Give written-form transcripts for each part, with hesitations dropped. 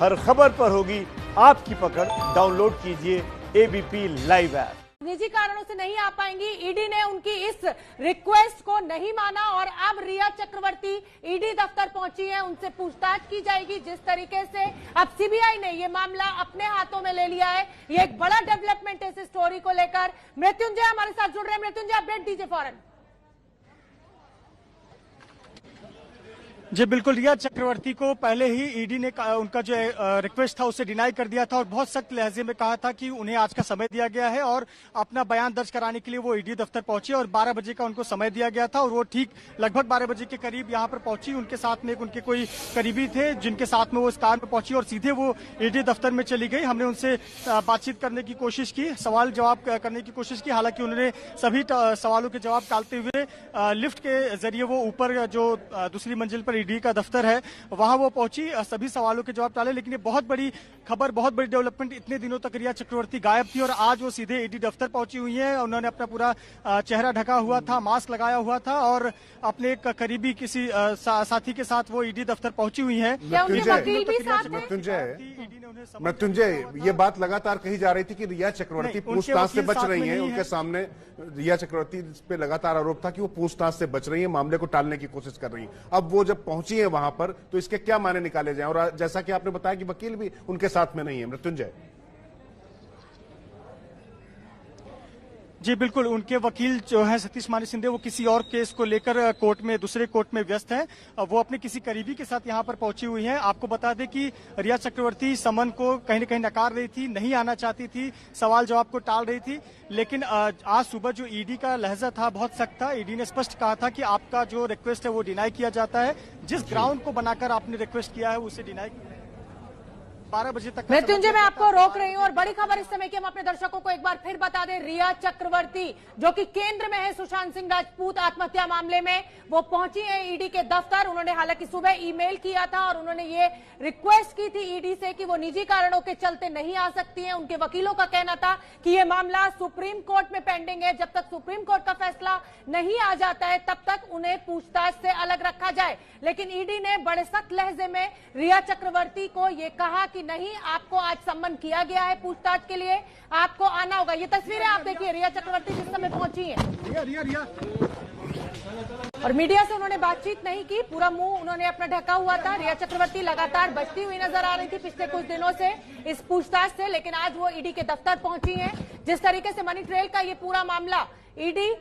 हर खबर पर होगी आपकी पकड़। डाउनलोड कीजिए एबीपी लाइव ऐप। निजी कारणों से नहीं आ पाएंगी। ईडी ने उनकी इस रिक्वेस्ट को नहीं माना और अब रिया चक्रवर्ती ईडी दफ्तर पहुंची है, उनसे पूछताछ की जाएगी। जिस तरीके से अब सीबीआई ने ये मामला अपने हाथों में ले लिया है, ये एक बड़ा डेवलपमेंट है इस स्टोरी को लेकर। मृत्युंजय हमारे साथ जुड़ रहे हैं। मृत्युंजय, अपडेट दीजिए फौरन। जी बिल्कुल, रिया चक्रवर्ती को पहले ही ईडी ने उनका जो रिक्वेस्ट था उसे डिनाई कर दिया था और बहुत सख्त लहजे में कहा था कि उन्हें आज का समय दिया गया है और अपना बयान दर्ज कराने के लिए वो ईडी दफ्तर पहुंचे और 12 बजे का उनको समय दिया गया था और वो ठीक लगभग 12 बजे के करीब यहाँ पर पहुंची। उनके साथ में उनके कोई करीबी थे जिनके साथ में वो इस कार में पहुंची और सीधे वो ईडी दफ्तर में चली गई। हमने उनसे बातचीत करने की कोशिश की, सवाल जवाब करने की कोशिश की। हालांकि उन्होंने सभी सवालों के जवाब टालते हुए लिफ्ट के जरिए वो ऊपर जो दूसरी मंजिल पर ईडी का दफ्तर है वहां वो पहुंची, सभी सवालों के जवाब टाले। लेकिन ये बहुत बड़ी खबर, बहुत बड़ी डेवलपमेंट। इतने दिनों तक रिया चक्रवर्ती गायब थी और आज वो सीधे ईडी दफ्तर पहुंची हुई है। उन्होंने अपना पूरा चेहरा ढका हुआ था, मास्क लगाया हुआ था और अपने एक करीबी किसी साथी के साथ वो ईडी दफ्तर पहुंची हुई है। मृत्युंजय, ये बात लगातार कही जा रही थी कि रिया चक्रवर्ती पूछताछ से बच रही हैं। उनके सामने रिया चक्रवर्ती पे लगातार आरोप था कि वो पूछताछ से बच रही है, मामले को टालने की कोशिश कर रही है। अब वो जब पहुंची है वहां पर तो इसके क्या माने निकाले जाएं? और जैसा कि आपने बताया कि वकील भी उनके साथ में नहीं है। मृत्युंजय जी बिल्कुल, उनके वकील जो है सतीश मानी सिंधे, वो किसी और केस को लेकर कोर्ट में, दूसरे कोर्ट में व्यस्त है। वो अपने किसी करीबी के साथ यहाँ पर पहुंची हुई हैं। आपको बता दें कि रिया चक्रवर्ती समन को कहीं न कहीं नकार रही थी, नहीं आना चाहती थी, सवाल जवाब को टाल रही थी। लेकिन आज सुबह जो ईडी का लहजा था बहुत सख्त था। ईडी ने स्पष्ट कहा था कि आपका जो रिक्वेस्ट है वो डिनाई किया जाता है। जिस ग्राउंड को बनाकर आपने रिक्वेस्ट किया है उसे डिनाई 12 बजे तक। मृत्युंजय, मैं आपको रोक रही हूँ और बड़ी खबर इस समय की हम अपने दर्शकों को एक बार फिर बता दें। रिया चक्रवर्ती जो कि केंद्र में है सुशांत सिंह राजपूत आत्महत्या मामले में, वो पहुंची है ईडी के दफ्तर। उन्होंने हालांकि सुबह ईमेल किया था और उन्होंने ये रिक्वेस्ट की थी ईडी से कि वो निजी कारणों के चलते नहीं आ सकती हैं। उनके वकीलों का कहना था कि ये मामला सुप्रीम कोर्ट में पेंडिंग है, जब तक सुप्रीम कोर्ट का फैसला नहीं आ जाता है तब तक उन्हें पूछताछ से अलग रखा जाए। लेकिन ईडी ने बड़े सख्त लहजे में रिया चक्रवर्ती को ये कहा कि नहीं, आपको आज सम्मन किया गया है पूछताछ के लिए, आपको आना होगा। ये तस्वीरें आप देखिए, रिया चक्रवर्ती जिस समय पहुंची है और मीडिया से उन्होंने बातचीत नहीं की, पूरा मुंह उन्होंने अपना ढका हुआ था। रिया चक्रवर्ती लगातार बचती हुई नजर आ रही थी पिछले कुछ दिनों से इस पूछताछ से, लेकिन आज वो ईडी के दफ्तर पहुंची है। जिस तरीके से मनी ट्रेल का ये पूरा मामला ईडी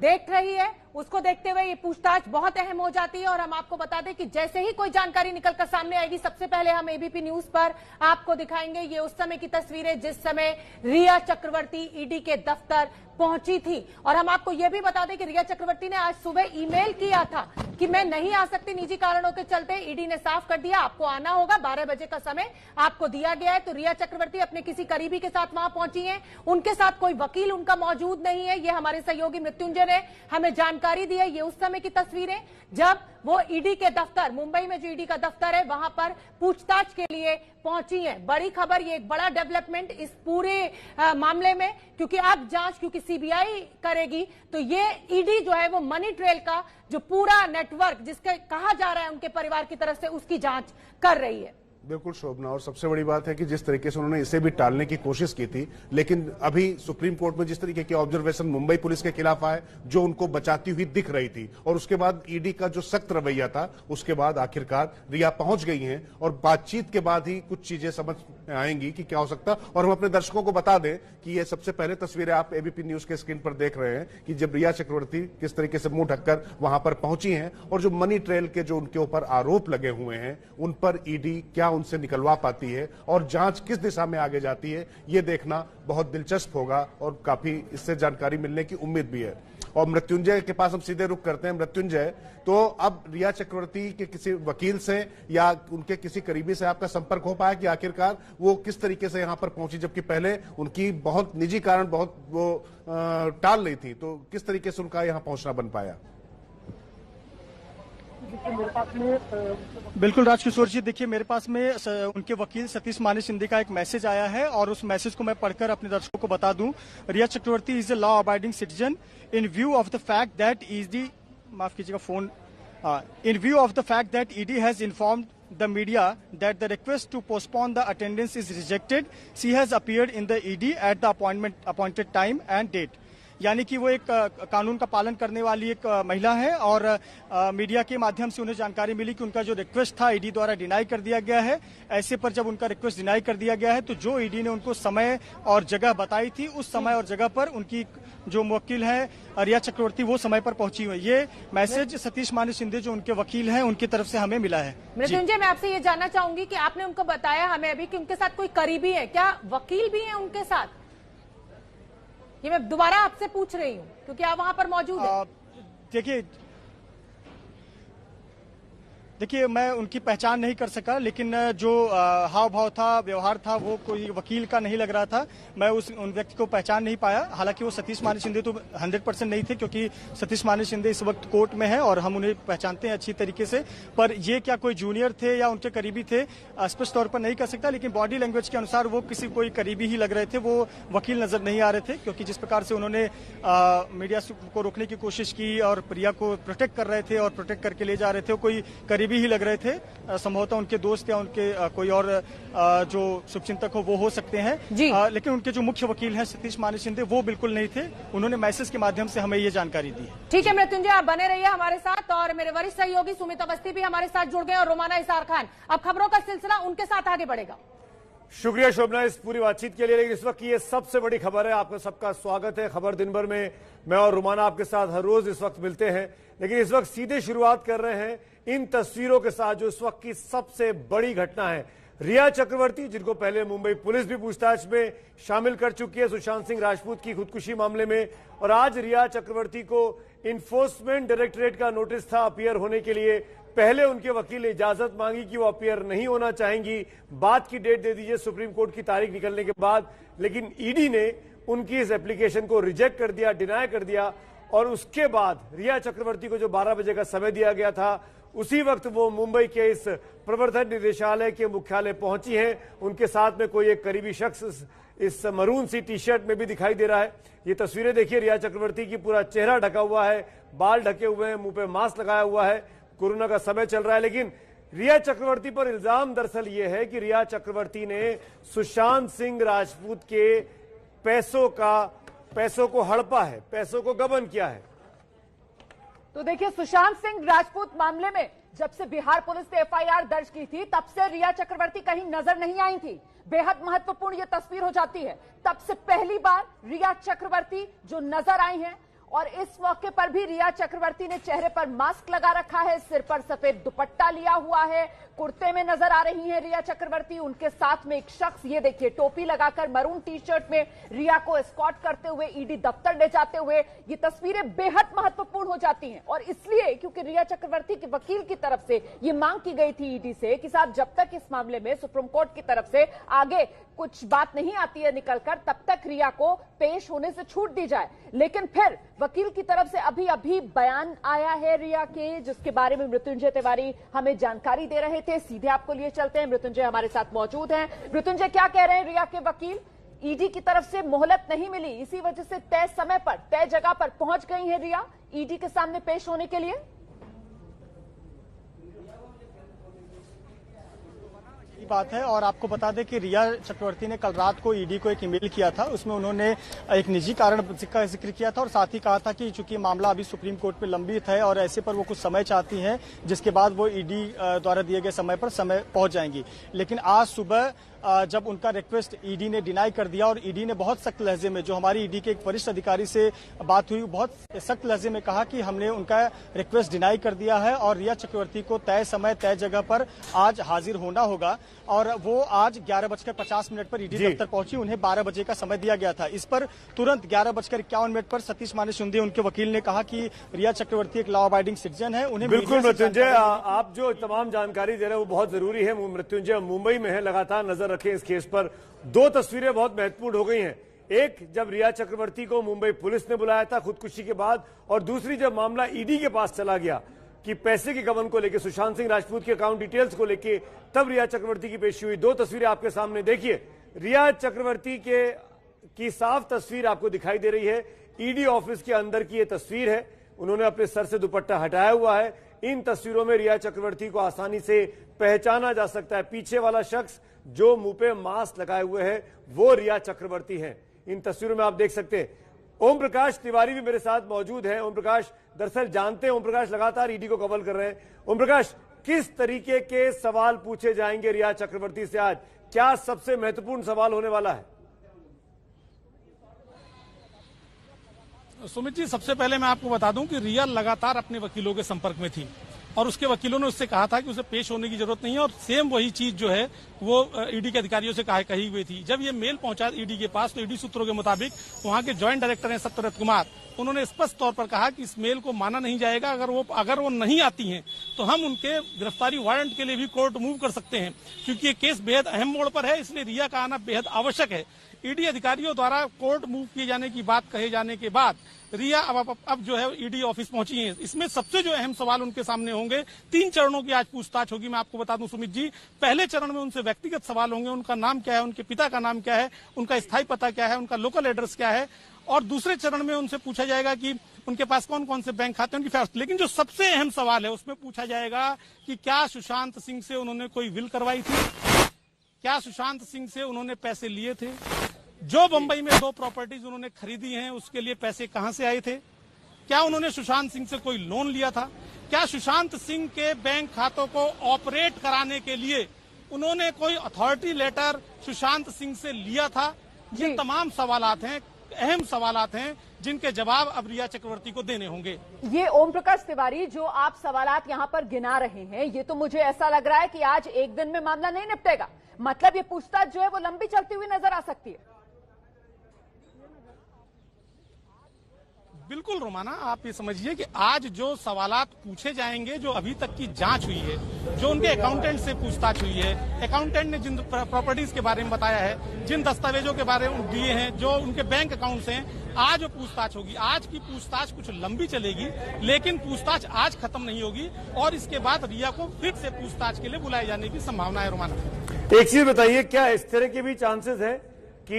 देख रही है, उसको देखते हुए ये पूछताछ बहुत अहम हो जाती है। और हम आपको बता दें कि जैसे ही कोई जानकारी निकलकर सामने आएगी, सबसे पहले हम एबीपी न्यूज पर आपको दिखाएंगे। ये उस समय की तस्वीरें जिस समय रिया चक्रवर्ती ईडी के दफ्तर पहुंची थी। और हम आपको यह भी बता दें कि रिया चक्रवर्ती ने आज सुबह ईमेल किया था कि मैं नहीं आ सकती निजी कारणों के चलते। ईडी ने साफ कर दिया आपको आना होगा, 12 बजे का समय आपको दिया गया है। तो रिया चक्रवर्ती अपने किसी करीबी के साथ वहां पहुंची है, उनके साथ कोई वकील उनका मौजूद नहीं है। ये हमारे सहयोगी मृत्युंजय ने हमें जानकारी दी है। ये उस समय की तस्वीरें जब वो ईडी के दफ्तर, मुंबई में जो ईडी का दफ्तर है वहां पर पूछताछ के लिए पहुंची है। बड़ी खबर, ये एक बड़ा डेवलपमेंट इस पूरे मामले में, क्योंकि अब जांच क्योंकि सीबीआई करेगी तो ये ईडी जो है वो मनी ट्रेल का जो पूरा नेटवर्क जिसके कहा जा रहा है उनके परिवार की तरफ से, उसकी जांच कर रही है। बिल्कुल शोभना, और सबसे बड़ी बात है कि जिस तरीके से उन्होंने इसे भी टालने की कोशिश की थी, लेकिन अभी सुप्रीम कोर्ट में जिस तरीके के ऑब्जर्वेशन मुंबई पुलिस के खिलाफ आए, जो उनको बचाती हुई दिख रही थी, और उसके बाद ईडी का जो सख्त रवैया था, उसके बाद आखिरकार रिया पहुंच गई हैं और बातचीत के बाद ही कुछ चीजें समझ में आएंगी कि क्या हो सकता। और हम अपने दर्शकों को बता दें कि ये सबसे पहले तस्वीरें आप एबीपी न्यूज के स्क्रीन पर देख रहे हैं कि जब रिया चक्रवर्ती किस तरीके से मुंह ढककर वहां पर पहुंची हैं और जो मनी ट्रेल के जो उनके ऊपर आरोप लगे हुए हैं उन पर ईडी क्या उनसे निकलवा पाती है और जांच किस दिशा में आगे जाती है, ये देखना बहुत दिलचस्प होगा और काफी इससे जानकारी मिलने की उम्मीद भी है। और मृत्युंजय के पास हम सीधे रुख करते हैं। मृत्युंजय, तो अब रिया चक्रवर्ती के किसी वकील से या उनके किसी करीबी से आपका संपर्क हो पाया कि आखिरकार वो किस तरीके से यहां पर पहुंची, जबकि पहले उनकी बहुत निजी कारण बहुत वो टाल रही थी, तो किस तरीके से उनका यहां पहुंचना बन पाया? बिल्कुल राजकिशोर जी, देखिए मेरे पास में उनके वकील सतीश मानी सिंधे का एक मैसेज आया है और उस मैसेज को मैं पढ़कर अपने दर्शकों को बता दूं। Rhea Chakraborty is a law abiding citizen in view of the fact that माफ कीजिएगा phone, in view of the fact that ED has informed the media that the request to postpone the attendance is rejected. She has appeared in the ED at the appointed time and date. यानी कि वो एक कानून का पालन करने वाली एक महिला है और मीडिया के माध्यम से उन्हें जानकारी मिली कि उनका जो रिक्वेस्ट था ईडी द्वारा डिनाई कर दिया गया है। ऐसे पर जब उनका रिक्वेस्ट डिनाई कर दिया गया है तो जो ईडी ने उनको समय और जगह बताई थी उस समय और जगह पर उनकी जो वकील है रिया चक्रवर्ती वो समय पर पहुंची हुई। ये मैसेज सतीश मानी शिंदे जो उनके वकील हैं उनकी तरफ से हमें मिला है। मृत्युंजय, मैं आपसे ये जानना चाहूंगी कि आपने उनको बताया हमें अभी कि उनके साथ कोई करीबी है, क्या वकील भी है उनके साथ? ये मैं दोबारा आपसे पूछ रही हूँ क्योंकि आप वहां पर मौजूद हैं। देखिए मैं उनकी पहचान नहीं कर सका, लेकिन जो हाव भाव था, व्यवहार था, वो कोई वकील का नहीं लग रहा था। मैं उन व्यक्ति को पहचान नहीं पाया। हालांकि वो सतीश मानी शिंदे तो 100% नहीं थे क्योंकि सतीश मानी शिंदे इस वक्त कोर्ट में है और हम उन्हें पहचानते हैं अच्छी तरीके से। पर ये क्या कोई जूनियर थे या उनके करीबी थे स्पष्ट तौर पर नहीं कर सकता, लेकिन बॉडी लैंग्वेज के अनुसार वो किसी कोई करीबी ही लग रहे थे। वो वकील नजर नहीं आ रहे थे क्योंकि जिस प्रकार से उन्होंने मीडिया को रोकने की कोशिश की और प्रिया को प्रोटेक्ट कर रहे थे और प्रोटेक्ट करके ले जा रहे थे, कोई करीबी ही लग रहे थे। संभवतः उनके दोस्त या उनके कोई और जो शुभचिंतक हो वो हो सकते हैं। लेकिन उनके जो मुख्य वकील हैं सतीश मानी शिंदे वो बिल्कुल नहीं थे। उन्होंने मैसेज के माध्यम से हमें ये जानकारी दी। ठीक है मृत्युंजय, आप बने रहिए हमारे साथ और मेरे वरिष्ठ सहयोगी सुमित अवस्थी भी हमारे साथ जुड़ गए और रोमाना इसार खान। अब खबरों का सिलसिला उनके साथ आगे बढ़ेगा। शुक्रिया शोभना इस पूरी बातचीत के लिए। लेकिन इस वक्त की ये सबसे बड़ी खबर है, आपका सबका स्वागत है। खबर दिन भर में मैं और रुमाना आपके साथ हर रोज इस वक्त मिलते हैं, लेकिन इस वक्त सीधे शुरुआत कर रहे हैं इन तस्वीरों के साथ जो इस वक्त की सबसे बड़ी घटना है। रिया चक्रवर्ती, जिनको पहले मुंबई पुलिस भी पूछताछ में शामिल कर चुकी है सुशांत सिंह राजपूत की खुदकुशी मामले में, और आज रिया चक्रवर्ती को इन्फोर्समेंट डायरेक्टरेट का नोटिस था अपीयर होने के लिए। पहले उनके वकील ने इजाजत मांगी कि वो अपीयर नहीं होना चाहेंगी, बाद की डेट दे दीजिए सुप्रीम कोर्ट की तारीख निकलने के बाद, लेकिन ईडी ने उनकी इस एप्लीकेशन को रिजेक्ट कर दिया, डिनाई कर दिया। और उसके बाद रिया चक्रवर्ती को जो 12 बजे का समय दिया गया था उसी वक्त वो मुंबई के इस प्रवर्तन निदेशालय के मुख्यालय पहुंची हैं। उनके साथ में कोई एक करीबी शख्स इस मरून सी टी शर्ट में भी दिखाई दे रहा है। ये तस्वीरें देखिए रिया चक्रवर्ती की, पूरा चेहरा ढका हुआ है, बाल ढके हुए हैं, मुंह पे मास्क लगाया हुआ है। कोरोना का समय चल रहा है, लेकिन रिया चक्रवर्ती पर इल्जाम दरअसल ये है कि रिया चक्रवर्ती ने सुशांत सिंह राजपूत के पैसों को हड़पा है, पैसों को गबन किया है। तो देखिए, सुशांत सिंह राजपूत मामले में जब से बिहार पुलिस ने एफआईआर दर्ज की थी तब से रिया चक्रवर्ती कहीं नजर नहीं आई थी। बेहद महत्वपूर्ण ये तस्वीर हो जाती है, तब से पहली बार रिया चक्रवर्ती जो नजर आई हैं। और इस मौके पर भी रिया चक्रवर्ती ने चेहरे पर मास्क लगा रखा है, सिर पर सफेद दुपट्टा लिया हुआ है, कुर्ते में नजर आ रही हैं रिया चक्रवर्ती। उनके साथ में एक शख्स, ये देखिए, टोपी लगाकर मरून टी शर्ट में रिया को एस्कॉर्ट करते हुए ईडी दफ्तर ले जाते हुए। ये तस्वीरें बेहद महत्वपूर्ण हो जाती हैं और इसलिए क्योंकि रिया चक्रवर्ती के वकील की तरफ से ये मांग की गई थी ईडी से कि साहब जब तक इस मामले में सुप्रीम कोर्ट की तरफ से आगे कुछ बात नहीं आती है निकलकर, तब तक रिया को पेश होने से छूट दी जाए। लेकिन फिर वकील की तरफ से अभी बयान आया है रिया के, जिसके बारे में मृत्युंजय तिवारी हमें जानकारी दे रहे थे। सीधे आपको लिए चलते हैं, मृत्युंजय हमारे साथ मौजूद हैं। मृत्युंजय, क्या कह रहे हैं रिया के वकील? ईडी की तरफ से मोहलत नहीं मिली, इसी वजह से तय समय पर तय जगह पर पहुंच गई है रिया ईडी के सामने पेश होने के लिए। बात है और आपको बता दें कि रिया चक्रवर्ती ने कल रात को ईडी को एक ईमेल किया था, उसमें उन्होंने एक निजी कारण का जिक्र किया था और साथ ही कहा था कि चूंकि मामला अभी सुप्रीम कोर्ट में लंबित है और ऐसे पर वो कुछ समय चाहती हैं जिसके बाद वो ईडी द्वारा दिए गए समय पर पहुंच जाएंगी। लेकिन आज सुबह जब उनका रिक्वेस्ट ईडी ने डिनाई कर दिया और ईडी ने बहुत सख्त लहजे में, जो हमारी ईडी के एक वरिष्ठ अधिकारी से बात हुई, बहुत सख्त लहजे में कहा कि हमने उनका रिक्वेस्ट डिनाई कर दिया है और रिया चक्रवर्ती को तय समय तय जगह पर आज हाजिर होना होगा। और वो आज 11:50 पर ईडी दफ्तर पहुंची, उन्हें 12 बजे का समय दिया गया था। इस पर तुरंत 11:51 पर सतीश मानी शिंदे, उनके वकील, ने कहा कि रिया चक्रवर्ती एक लॉ अबाइडिंग सिटीजन है, उन्हें बिल्कुल। मृत्युंजय, आप जो तमाम जानकारी दे रहे हैं वो बहुत जरूरी है। मृत्युंजय मुंबई में है, लगातार नजर रखें इस केस पर। दो तस्वीरें बहुत महत्वपूर्ण हो गई हैं, एक जब रिया चक्रवर्ती को मुंबई पुलिस ने बुलाया था खुदकुशी के बाद, और दूसरी जब मामला ईडी के पास चला गया कि पैसे के गबन को लेकर, सुशांत सिंह राजपूत के अकाउंट डिटेल्स को लेकर, तब रिया चक्रवर्ती की पेशी हुई। दो तस्वीरें आपके सामने देखिए, रिया चक्रवर्ती की साफ तस्वीर आपको दिखाई दे रही है। ईडी ऑफिस के अंदर की ये तस्वीर है, उन्होंने अपने सर से दुपट्टा हटाया हुआ है। इन तस्वीरों में रिया चक्रवर्ती को आसानी से पहचाना जा सकता है। पीछे वाला शख्स जो मुंह पे मास्क लगाए हुए है वो रिया चक्रवर्ती है। इन तस्वीरों में आप देख सकते हैं। ओम प्रकाश तिवारी भी मेरे साथ मौजूद है। ओम प्रकाश, दरअसल जानते हैं ओम प्रकाश लगातार ईडी को कवर कर रहे हैं। ओम प्रकाश, किस तरीके के सवाल पूछे जाएंगे रिया चक्रवर्ती से आज? क्या सबसे महत्वपूर्ण सवाल होने वाला है? सुमित जी, सबसे पहले मैं आपको बता दूं कि रिया लगातार अपने वकीलों के संपर्क में थी और उसके वकीलों ने उससे कहा था कि उसे पेश होने की जरूरत नहीं है और सेम वही चीज जो है वो ईडी के अधिकारियों से कही हुई थी। जब ये मेल पहुंचा ईडी के पास तो ईडी सूत्रों के मुताबिक वहां के ज्वाइंट डायरेक्टर हैं सत्यव्रत कुमार, उन्होंने स्पष्ट तौर पर कहा कि इस मेल को माना नहीं जाएगा। अगर वो नहीं आती हैं तो हम उनके गिरफ्तारी वारंट के लिए भी कोर्ट मूव कर सकते हैं, क्योंकि ये केस बेहद अहम मोड़ पर है, इसलिए रिया का आना बेहद आवश्यक है। ईडी अधिकारियों द्वारा कोर्ट मूव किए जाने की बात कहे जाने के बाद रिया अब जो है ईडी ऑफिस पहुंची है। इसमें सबसे जो अहम सवाल उनके सामने होंगे, 3 चरणों की आज पूछताछ होगी। मैं आपको बता दूं सुमित जी, पहले चरण में उनसे व्यक्तिगत सवाल होंगे, उनका नाम क्या है, उनके पिता का नाम क्या है, उनका स्थायी पता क्या है, उनका लोकल एड्रेस क्या है, और दूसरे चरण में उनसे पूछा जाएगा कि उनके पास कौन कौन से बैंक खाते हैं, उनकी फैक्ट। लेकिन जो सबसे अहम सवाल है उसमें पूछा जाएगा कि क्या सुशांत सिंह से उन्होंने कोई विल करवाई थी, क्या सुशांत सिंह से उन्होंने पैसे लिए थे, जो बंबई में 2 प्रॉपर्टीज उन्होंने खरीदी हैं उसके लिए पैसे कहां से आए थे, क्या उन्होंने सुशांत सिंह से कोई लोन लिया था, क्या सुशांत सिंह के बैंक खातों को ऑपरेट कराने के लिए उन्होंने कोई अथॉरिटी लेटर सुशांत सिंह से लिया था। ये तमाम सवालात हैं, अहम सवालात हैं, जिनके जवाब अब रिया चक्रवर्ती को देने होंगे। ये ओम प्रकाश तिवारी जो आप सवालात यहाँ पर गिना रहे हैं, ये तो मुझे ऐसा लग रहा है कि आज एक दिन में मामला नहीं निपटेगा। मतलब ये पूछताछ जो है वो लंबी चलती हुई नजर आ सकती है। बिल्कुल रोमाना, आप ये समझिए कि आज जो सवालात पूछे जाएंगे, जो अभी तक की जांच हुई है, जो उनके अकाउंटेंट से पूछताछ हुई है, अकाउंटेंट ने जिन प्रॉपर्टीज के बारे में बताया है, जिन दस्तावेजों के बारे में दिए हैं, जो उनके बैंक अकाउंट्स हैं, आज वो पूछताछ होगी। आज की पूछताछ कुछ लंबी चलेगी, लेकिन पूछताछ आज खत्म नहीं होगी और इसके बाद रिया को फिर से पूछताछ के लिए बुलाए जाने की संभावना है। रोमाना, एक चीज बताइए, क्या इस तरह के भी चांसेस है कि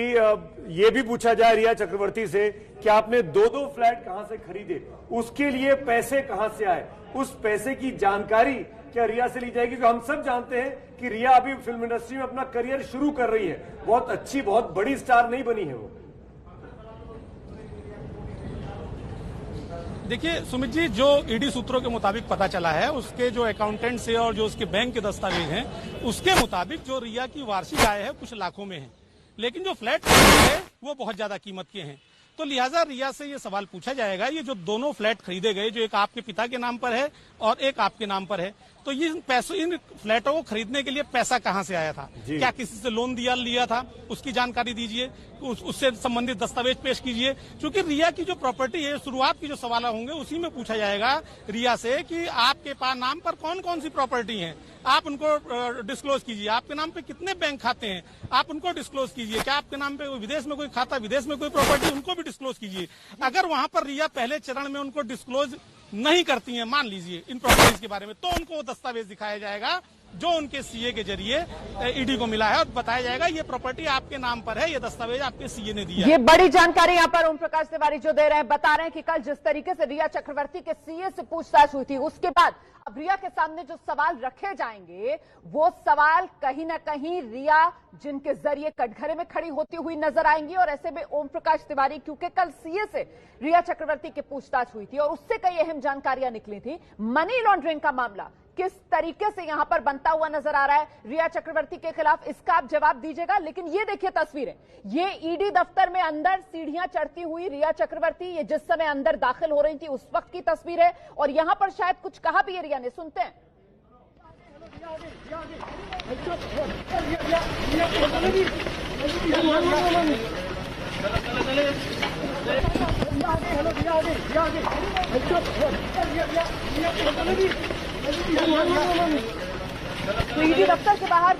ये भी पूछा जाए रिया चक्रवर्ती से कि आपने 2-2 फ्लैट कहां से खरीदे, उसके लिए पैसे कहां से आए, उस पैसे की जानकारी क्या रिया से ली जाएगी? क्योंकि हम सब जानते हैं कि रिया अभी फिल्म इंडस्ट्री में अपना करियर शुरू कर रही है, बहुत अच्छी बहुत बड़ी स्टार नहीं बनी है वो। देखिए सुमित जी, जो ईडी सूत्रों के मुताबिक पता चला है, उसके जो अकाउंटेंट से और जो उसके बैंक के दस्तावेज हैं, उसके मुताबिक जो रिया की वार्षिक आय है कुछ लाखों में है, लेकिन जो फ्लैट है वो बहुत ज्यादा कीमत के हैं। तो लिहाजा रिया से ये सवाल पूछा जाएगा, ये जो दोनों फ्लैट खरीदे गए, जो एक आपके पिता के नाम पर है और एक आपके नाम पर है, तो ये पैसों, इन फ्लैटों को खरीदने के लिए पैसा कहां से आया था, क्या किसी से लोन लिया था, उसकी जानकारी दीजिए, उससे संबंधित दस्तावेज पेश कीजिए। क्योंकि रिया की जो प्रॉपर्टी है, शुरुआत की जो सवाल होंगे उसी में पूछा जाएगा रिया से कि आपके पास नाम पर कौन कौन सी प्रॉपर्टी है, आप उनको डिस्क्लोज कीजिए, आपके नाम पे कितने बैंक खाते हैं, आप उनको डिस्क्लोज कीजिए, क्या आपके नाम पे विदेश में कोई खाता, विदेश में कोई प्रॉपर्टी, उनको भी डिस्क्लोज कीजिए। अगर वहां पर रिया पहले चरण में उनको डिस्क्लोज नहीं करती हैं, मान लीजिए इन प्रॉपर्टीज के बारे में, तो उनको वो दस्तावेज दिखाया जाएगा जो उनके सीए के जरिए ईडी को मिला है और बताया जाएगा ये प्रॉपर्टी आपके नाम पर है, ये दस्तावेज आपके सीए ने दिया। ये बड़ी जानकारी यहाँ पर ओम प्रकाश तिवारी जो दे रहे हैं, बता रहे हैं कि कल जिस तरीके से रिया चक्रवर्ती के सीए से पूछताछ हुई थी, उसके बाद अब रिया के सामने जो सवाल रखे जाएंगे वो सवाल कहीं ना कहीं रिया जिनके जरिए कटघरे में खड़ी होती हुई नजर आएंगी। और ऐसे में ओम प्रकाश तिवारी, क्योंकि कल सीए से रिया चक्रवर्ती की पूछताछ हुई थी और उससे कई अहम जानकारियां निकली थी, मनी लॉन्ड्रिंग का मामला किस तरीके से यहां पर बनता हुआ नजर आ रहा है रिया चक्रवर्ती के खिलाफ, इसका आप जवाब दीजिएगा। लेकिन ये देखिए तस्वीरें, ये ईडी दफ्तर में अंदर सीढ़ियां चढ़ती हुई रिया चक्रवर्ती, ये जिस समय अंदर दाखिल हो रही थी उस वक्त की तस्वीर है और यहां पर शायद कुछ कहा भी है रिया ने, सुनते हैं। तो ईडी दफ्तर के बाहर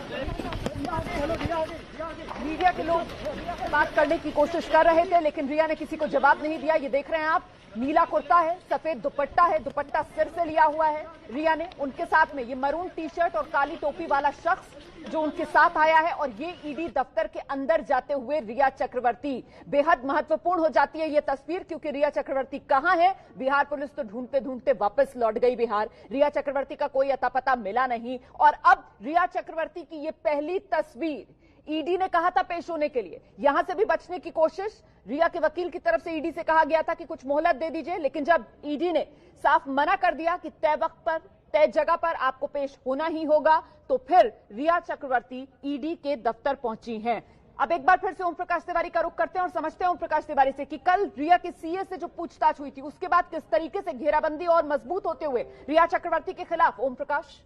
मीडिया के लोग बात करने की कोशिश कर रहे थे, लेकिन रिया ने किसी को जवाब नहीं दिया। ये देख रहे हैं आप, नीला कुर्ता है, सफेद दुपट्टा है, दुपट्टा सिर से लिया हुआ है रिया ने। उनके साथ में ये मरून टी शर्ट और काली टोपी वाला शख्स जो उनके साथ आया है, और ये ईडी दफ्तर के अंदर जाते हुए रिया चक्रवर्ती। बेहद महत्वपूर्ण हो जाती है ये तस्वीर, क्योंकि रिया चक्रवर्ती कहां है? बिहार पुलिस तो ढूंढते ढूंढते वापस लौट गई बिहार। रिया चक्रवर्ती का कोई अता पता मिला नहीं, और अब रिया चक्रवर्ती की ये पहली तस्वीर ईडी ने कहा था पेश होने के लिए। यहां से भी बचने की कोशिश रिया के वकील की तरफ से ईडी से कहा गया था कि कुछ मोहलत दे दीजिए, लेकिन जब ईडी ने साफ मना कर दिया कि तय वक्त पर तय जगह पर आपको पेश होना ही होगा, तो फिर रिया चक्रवर्ती ईडी के दफ्तर पहुंची हैं। अब एक बार फिर से ओम प्रकाश तिवारी का रुख करते हैं और समझते हैं ओम प्रकाश तिवारी से कि कल रिया के सीए से जो पूछताछ हुई थी, उसके बाद किस तरीके से घेराबंदी और मजबूत होते हुए रिया चक्रवर्ती के खिलाफ। ओम प्रकाश,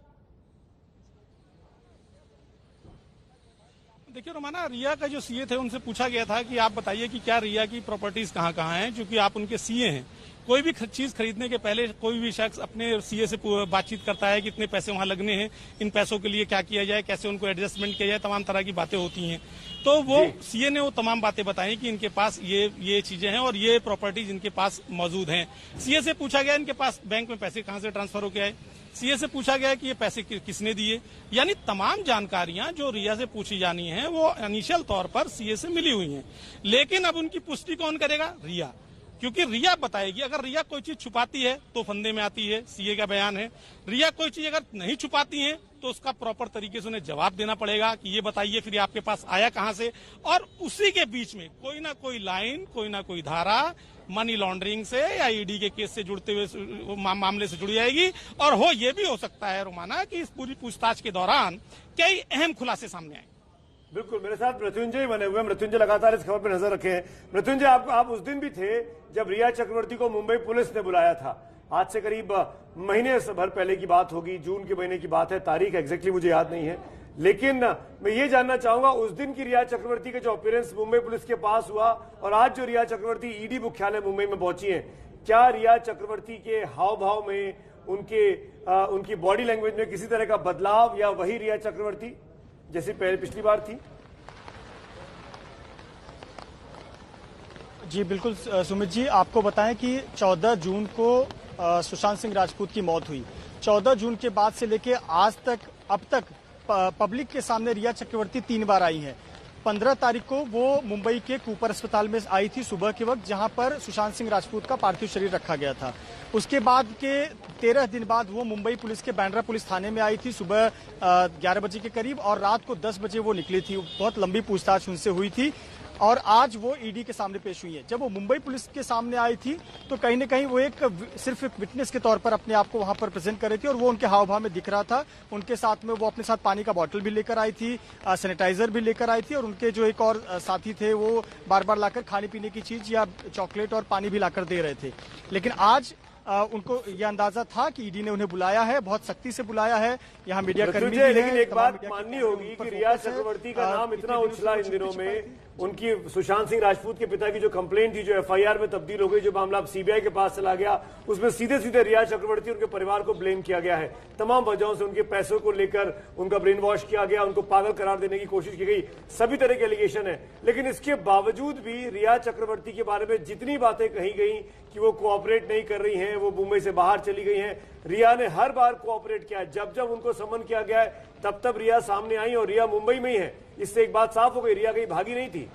देखिए रोमाना, रिया का जो सीए थे उनसे पूछा गया था कि आप बताइए कि क्या रिया की प्रॉपर्टीज कहाँ कहाँ हैं, क्योंकि आप उनके सीए हैं। कोई भी चीज खरीदने के पहले कोई भी शख्स अपने सीए से बातचीत करता है कि इतने पैसे वहां लगने हैं, इन पैसों के लिए क्या किया जाए, कैसे उनको एडजस्टमेंट किया जाए, तमाम तरह की बातें होती हैं। तो वो सीए ने वो तमाम बातें बताई कि इनके पास ये चीजें हैं और ये प्रॉपर्टीज इनके पास मौजूद हैं। सीए से पूछा गया इनके पास बैंक में पैसे कहाँ से ट्रांसफर होके आए। सीए से पूछा गया कि ये पैसे किसने दिए। यानी तमाम जानकारियां जो रिया से पूछी जानी है वो इनिशियल तौर पर सीए से मिली हुई हैं, लेकिन अब उनकी पुष्टि कौन करेगा? रिया, क्योंकि रिया बताएगी। अगर रिया कोई चीज छुपाती है तो फंदे में आती है, सीए का बयान है। रिया कोई चीज अगर नहीं छुपाती है तो उसका प्रॉपर तरीके से उन्हें जवाब देना पड़ेगा कि ये बताइए फिर आपके पास आया कहां से। और उसी के बीच में कोई ना कोई लाइन, कोई ना कोई धारा मनी लॉन्ड्रिंग से या ईडी के केस से जुड़ते हुए मामले से जुड़ी जाएगी। और ये भी हो सकता है रोमाना कि इस पूरी पूछताछ के दौरान कई अहम खुलासे सामने आए। बिल्कुल, मेरे साथ मृत्युंजय बने हुए हैं। मृत्युंजय लगातार इस खबर पर नजर रखे हैं। मृत्युंजय, आप उस दिन भी थे जब रिया चक्रवर्ती को मुंबई पुलिस ने बुलाया था। आज से करीब महीने भर पहले की बात होगी, जून के महीने की बात है, तारीख एग्जैक्टली मुझे याद नहीं है, लेकिन मैं ये जानना चाहूंगा उस दिन की रिया चक्रवर्ती का जो अपीयरेंस मुंबई पुलिस के पास हुआ और आज जो रिया चक्रवर्ती ईडी मुख्यालय मुंबई में पहुंची है, क्या रिया चक्रवर्ती के हाव भाव में, उनकी बॉडी लैंग्वेज में किसी तरह का बदलाव, या वही रिया चक्रवर्ती जैसी पिछली बार थी? जी बिल्कुल सुमित जी, आपको बताएं कि 14 जून को सुशांत सिंह राजपूत की मौत हुई। 14 जून के बाद से लेके आज तक, अब तक पब्लिक के सामने रिया चक्रवर्ती 3 बार आई हैं। 15 तारीख को वो मुंबई के कूपर अस्पताल में आई थी सुबह के वक्त, जहां पर सुशांत सिंह राजपूत का पार्थिव शरीर रखा गया था। उसके बाद के 13 दिन बाद वो मुंबई पुलिस के बांद्रा पुलिस थाने में आई थी सुबह 11 बजे के करीब, और रात को 10 बजे वो निकली थी। बहुत लंबी पूछताछ उनसे हुई थी और आज वो ईडी के सामने पेश हुई है। जब वो मुंबई पुलिस के सामने आई थी तो कहीं न कहीं वो सिर्फ एक विटनेस के तौर पर अपने आप को वहां पर प्रेजेंट कर रही थी, और वो उनके हाव भाव में दिख रहा था। उनके साथ में वो अपने साथ पानी का बोतल भी लेकर आई थी, सैनिटाइजर भी लेकर आई थी, और उनके जो एक और साथी थे वो बार बार लाकर खाने पीने की चीज या चॉकलेट और पानी भी लाकर दे रहे थे। लेकिन आज उनको यह अंदाजा था कि ईडी ने उन्हें बुलाया है, बहुत सख्ती से बुलाया है। यहाँ मीडिया कर्मी भी हैं, लेकिन एक बात माननी होगी कि रिया चक्रवर्ती का नाम इतना उछला इन दिनों में, उनकी सुशांत सिंह राजपूत के पिता की जो कंप्लेंट थी, जो एफआईआर में तब्दील हो गई, जो मामला अब सीबीआई के पास चला गया, उसमें सीधे सीधे रिया चक्रवर्ती उनके परिवार को ब्लेम किया गया है। तमाम वजहों से उनके पैसों को लेकर उनका ब्रेन वॉश किया गया, उनको पागल करार देने की कोशिश की गई, सभी तरह के एलिगेशन है। लेकिन इसके बावजूद भी रिया चक्रवर्ती के बारे में जितनी बातें कही गई कि वो कोऑपरेट नहीं कर रही हैं, वो मुंबई से बाहर चली गई हैं, रिया ने हर बार कोऑपरेट किया है। जब जब उनको समन किया गया है तब रिया सामने आई, और रिया मुंबई में ही है। इससे एक बात साफ हो गई, रिया कहीं भागी नहीं थी।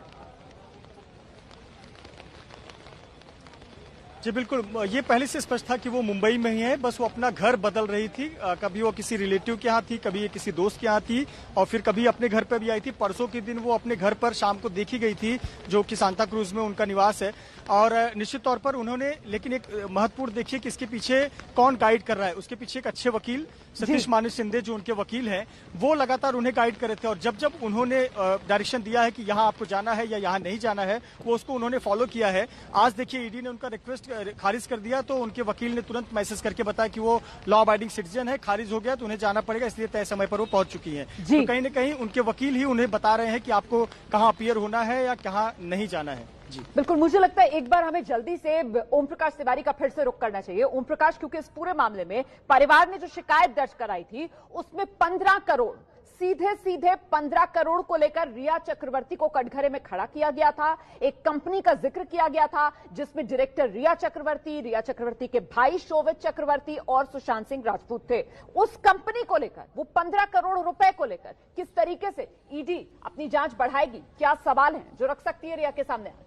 जी बिल्कुल, ये पहले से स्पष्ट था कि वो मुंबई में ही है, बस वो अपना घर बदल रही थी। कभी वो किसी रिलेटिव के यहाँ थी, कभी ये किसी दोस्त के यहाँ थी, और फिर कभी अपने घर पर भी आई थी। परसों के दिन वो अपने घर पर शाम को देखी गई थी, जो कि सांता क्रूज में उनका निवास है। और निश्चित तौर पर उन्होंने, लेकिन एक महत्वपूर्ण देखिए कि इसके पीछे कौन गाइड कर रहा है। उसके पीछे एक अच्छे वकील सतीश मानी शिंदे, जो उनके वकील हैं, वो लगातार उन्हें गाइड कर रहे थे। और जब जब उन्होंने डायरेक्शन दिया है कि यहाँ आपको जाना है या यहाँ नहीं जाना है, वो उसको उन्होंने फॉलो किया है। आज देखिए ईडी ने उनका रिक्वेस्ट खारिज कर दिया, तो उनके वकील ने तुरंत मैसेज करके बताया कि वो लॉ अबाइडिंग सिटीजन है, खारिज हो गया तो उन्हें जाना पड़ेगा, इसलिए तय समय पर वो पहुंच चुकी हैं। तो कहीं न कहीं उनके वकील ही उन्हें बता रहे हैं कि आपको कहाँ अपीयर होना है या कहाँ नहीं जाना है। जी बिल्कुल, मुझे लगता है एक बार हमें जल्दी से ओम प्रकाश तिवारी का फिर से रुख करना चाहिए। ओम प्रकाश, क्योंकि इस पूरे मामले में परिवार ने जो शिकायत दर्ज कराई थी उसमें 15 करोड़ सीधे सीधे 15 करोड़ को लेकर रिया चक्रवर्ती को कटघरे में खड़ा किया गया था। एक कंपनी का जिक्र किया गया था जिसमें डायरेक्टर रिया चक्रवर्ती के भाई शोभित चक्रवर्ती और सुशांत सिंह राजपूत थे। उस कंपनी को लेकर, वो 15 करोड़ रुपए को लेकर किस तरीके से ईडी अपनी जांच बढ़ाएगी, क्या सवाल हैं जो रख सकती है रिया के सामने आज?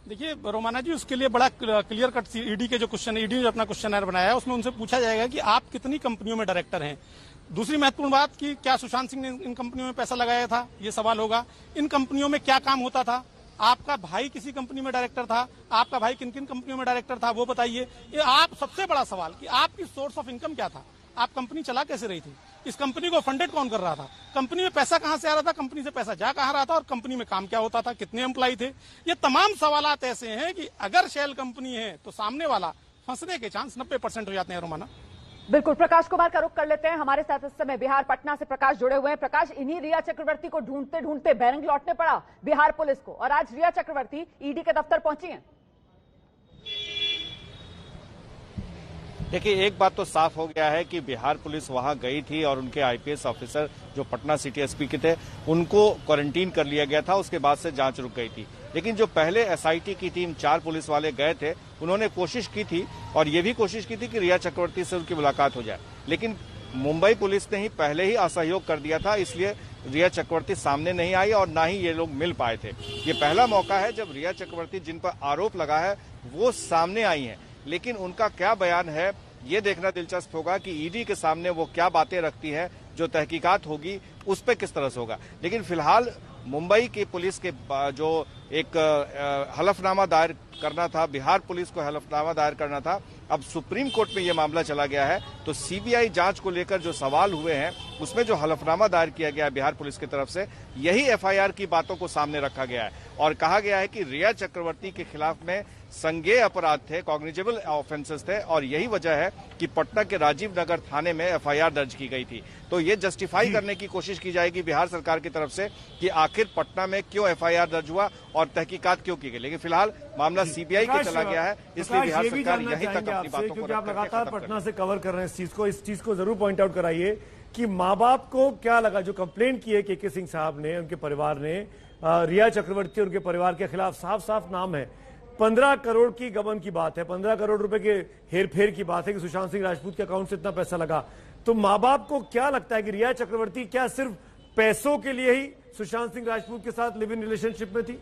देखिए रोमाना जी, उसके लिए बड़ा क्लियर कट ईडी के जो क्वेश्चन, ईडी ने जो अपना क्वेश्चनर बनाया है उसमें उनसे पूछा जाएगा कि आप कितनी कंपनियों में डायरेक्टर हैं। दूसरी महत्वपूर्ण बात कि क्या सुशांत सिंह ने इन कंपनियों में पैसा लगाया था, ये सवाल होगा। इन कंपनियों में क्या काम होता था, आपका भाई किसी कंपनी में डायरेक्टर था, आपका भाई किन किन कंपनियों में डायरेक्टर था वो बताइए। ये आप सबसे बड़ा सवाल कि आपकी सोर्स ऑफ इनकम क्या था, आप कंपनी चला कैसे रही थी, इस कंपनी को फंडेड कौन कर रहा था, कंपनी में पैसा कहां से आ रहा था, कंपनी से पैसा जा कहां रहा था और कंपनी में काम क्या होता था, कितने एम्प्लॉय थे। ये तमाम सवालात ऐसे हैं कि अगर शेल कंपनी है तो सामने वाला फंसने के चांस 90% हो जाते हैं। रोमाना बिल्कुल, प्रकाश कुमार का रुख कर लेते हैं। हमारे साथ इस समय बिहार पटना से प्रकाश जुड़े हुए हैं। प्रकाश, इन्हीं रिया चक्रवर्ती को ढूंढते ढूंढते बैरंग लौटने पड़ा बिहार पुलिस को और आज रिया चक्रवर्ती ईडी के दफ्तर पहुंची हैं। देखिए, एक बात तो साफ हो गया है कि बिहार पुलिस वहां गई थी और उनके आईपीएस ऑफिसर जो पटना सिटी एसपी के थे उनको क्वारंटीन कर लिया गया था, उसके बाद से जांच रुक गई थी। लेकिन जो पहले एसआईटी की टीम 4 पुलिस वाले गए थे उन्होंने कोशिश की थी और ये भी कोशिश की थी कि रिया चक्रवर्ती से उनकी मुलाकात हो जाए, लेकिन मुंबई पुलिस ने ही पहले ही असहयोग कर दिया था, इसलिए रिया चक्रवर्ती सामने नहीं आई और ना ही ये लोग मिल पाए थे। ये पहला मौका है जब रिया चक्रवर्ती जिन पर आरोप लगा है वो सामने आई हैं, लेकिन उनका क्या बयान है ये देखना दिलचस्प होगा कि ईडी के सामने वो क्या बातें रखती है, जो तहकीकात होगी उस पर किस तरह से होगा। लेकिन फिलहाल मुंबई की पुलिस के जो एक हलफनामा दायर करना था, बिहार पुलिस को हलफनामा दायर करना था, अब सुप्रीम कोर्ट में यह मामला चला गया है। तो सीबीआई जांच को लेकर जो सवाल हुए हैं उसमें जो हलफनामा दायर किया गया है बिहार पुलिस की तरफ से, यही एफआईआर की बातों को सामने रखा गया है और कहा गया है कि रिया चक्रवर्ती के खिलाफ में संज्ञेय अपराध थे, कॉग्निजेबल ऑफेंसेस थे और यही वजह है कि पटना के राजीव नगर थाने में एफआईआर दर्ज की गई थी। तो ये जस्टिफाई करने की कोशिश की जाएगी बिहार सरकार की तरफ से कि आखिर पटना में क्यों एफआईआर दर्ज हुआ और तहकीकात क्यों की गई। लेकिन फिलहाल मामला सीबीआई के चला गया है, इसलिए बिहार सरकार यहीं तक अपनी बातों को, आप लगातार पटना से कवर कर रहे हैं इस चीज को जरूर पॉइंट आउट कराइए कि माँ बाप को क्या लगा जो कंप्लेंट की है के सिंह साहब ने, उनके परिवार ने, रिया चक्रवर्ती उनके परिवार के खिलाफ साफ साफ नाम है। 15 करोड़ की गबन की बात है, 15 करोड़ रुपए के हेरफेर की बात है कि सुशांत सिंह राजपूत के अकाउंट से इतना पैसा लगा। तो माँ बाप को क्या लगता है कि रिया चक्रवर्ती क्या सिर्फ पैसों के लिए ही सुशांत सिंह राजपूत के साथ लिव इन रिलेशनशिप में थी?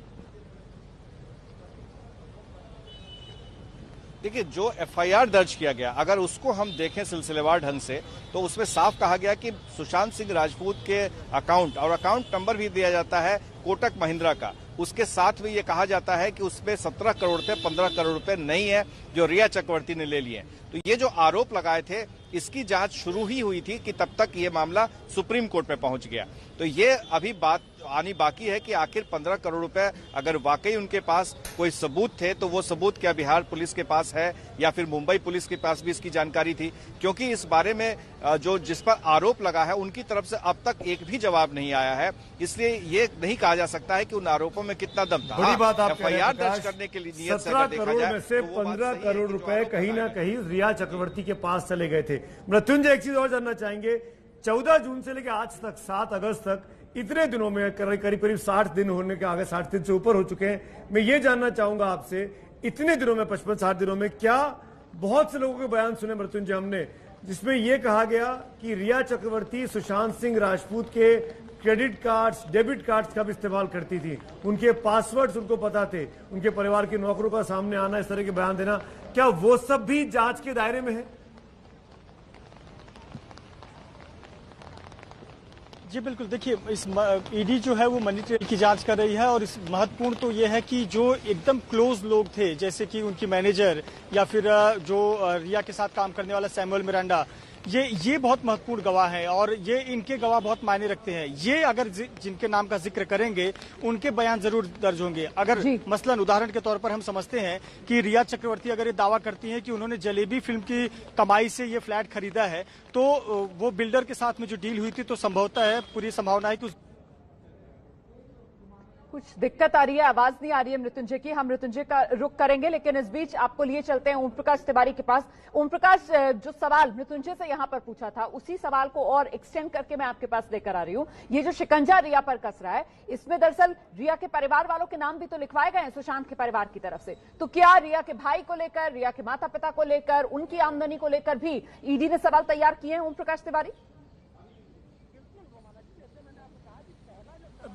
देखिए, जो एफआईआर दर्ज किया गया अगर उसको हम देखें सिलसिलेवार ढंग से तो उसमें साफ कहा गया कि सुशांत सिंह राजपूत के अकाउंट और अकाउंट नंबर भी दिया जाता है कोटक महिंद्रा का, उसके साथ भी ये कहा जाता है कि उसमें 17 करोड़ थे, 15 करोड़ रुपए नहीं है जो रिया चक्रवर्ती ने ले लिए। तो ये जो आरोप लगाए थे इसकी जांच शुरू ही हुई थी कि तब तक ये मामला सुप्रीम कोर्ट में पहुंच गया। तो ये अभी बात आनी बाकी है कि आखिर 15 करोड़ रुपए अगर वाकई उनके पास कोई सबूत थे तो वो सबूत क्या बिहार पुलिस के पास है या फिर मुंबई पुलिस के पास भी इसकी जानकारी थी, क्योंकि इस बारे में जो जिस पर आरोप लगा है उनकी तरफ से अब तक एक भी जवाब नहीं आया है, इसलिए ये नहीं कहा जा सकता है कि उन आरोपों में कितना दम था। बड़ी बात आप एफआईआर दर्ज करने के लिए 17 करोड़ में से 15 करोड़ रुपए कहीं ना कहीं रिया चक्रवर्ती के पास चले गए थे। मृत्युंजय, एक चीज और जानना चाहेंगे, 14 जून से लेकर आज तक 7 अगस्त तक इतने दिनों में करीब करीब 60 दिन होने के आगे, 60 दिन से ऊपर हो चुके हैं। मैं ये जानना चाहूंगा आपसे, इतने दिनों में 55-60 दिनों में क्या बहुत से लोगों के बयान सुने मृत्युंजय हमने, जिसमें यह कहा गया कि रिया चक्रवर्ती सुशांत सिंह राजपूत के क्रेडिट कार्ड्स, डेबिट कार्ड्स का भी इस्तेमाल करती थी, उनके पासवर्ड्स उनको पता थे, उनके परिवार के नौकरों का सामने आना, इस तरह के बयान देना, क्या वो सब भी जांच के दायरे में है? जी बिल्कुल, देखिए इस ईडी जो है वो मनी ट्रेल की जांच कर रही है और इस महत्वपूर्ण तो ये है कि जो एकदम क्लोज लोग थे जैसे कि उनकी मैनेजर या फिर जो रिया के साथ काम करने वाला सैमुअल मिरांडा, ये बहुत महत्वपूर्ण गवाह हैं और ये इनके गवाह बहुत मायने रखते हैं। ये अगर जिनके नाम का जिक्र करेंगे उनके बयान जरूर दर्ज होंगे। अगर मसलन उदाहरण के तौर पर हम समझते हैं कि रिया चक्रवर्ती अगर ये दावा करती हैं कि उन्होंने जलेबी फिल्म की कमाई से ये फ्लैट खरीदा है, तो वो बिल्डर के साथ में जो डील हुई थी तो संभवतः है, पूरी संभावना है कि कुछ दिक्कत आ रही है, आवाज नहीं आ रही है मृत्युंजय की। हम मृत्युंजय का रुख करेंगे, लेकिन इस बीच आपको लिए चलते हैं ओम प्रकाश तिवारी के पास। ओम प्रकाश, जो सवाल मृत्युंजय से यहां पर पूछा था, उसी सवाल को और एक्सटेंड करके मैं आपके पास लेकर आ रही हूं। ये जो शिकंजा रिया पर कस रहा है, इसमें दरअसल रिया के परिवार वालों के नाम भी तो लिखवाए गए हैं सुशांत के परिवार की तरफ से। तो क्या रिया के भाई को लेकर, रिया के माता पिता को लेकर, उनकी आमदनी को लेकर भी ईडी ने सवाल तैयार किए हैं ओम प्रकाश तिवारी?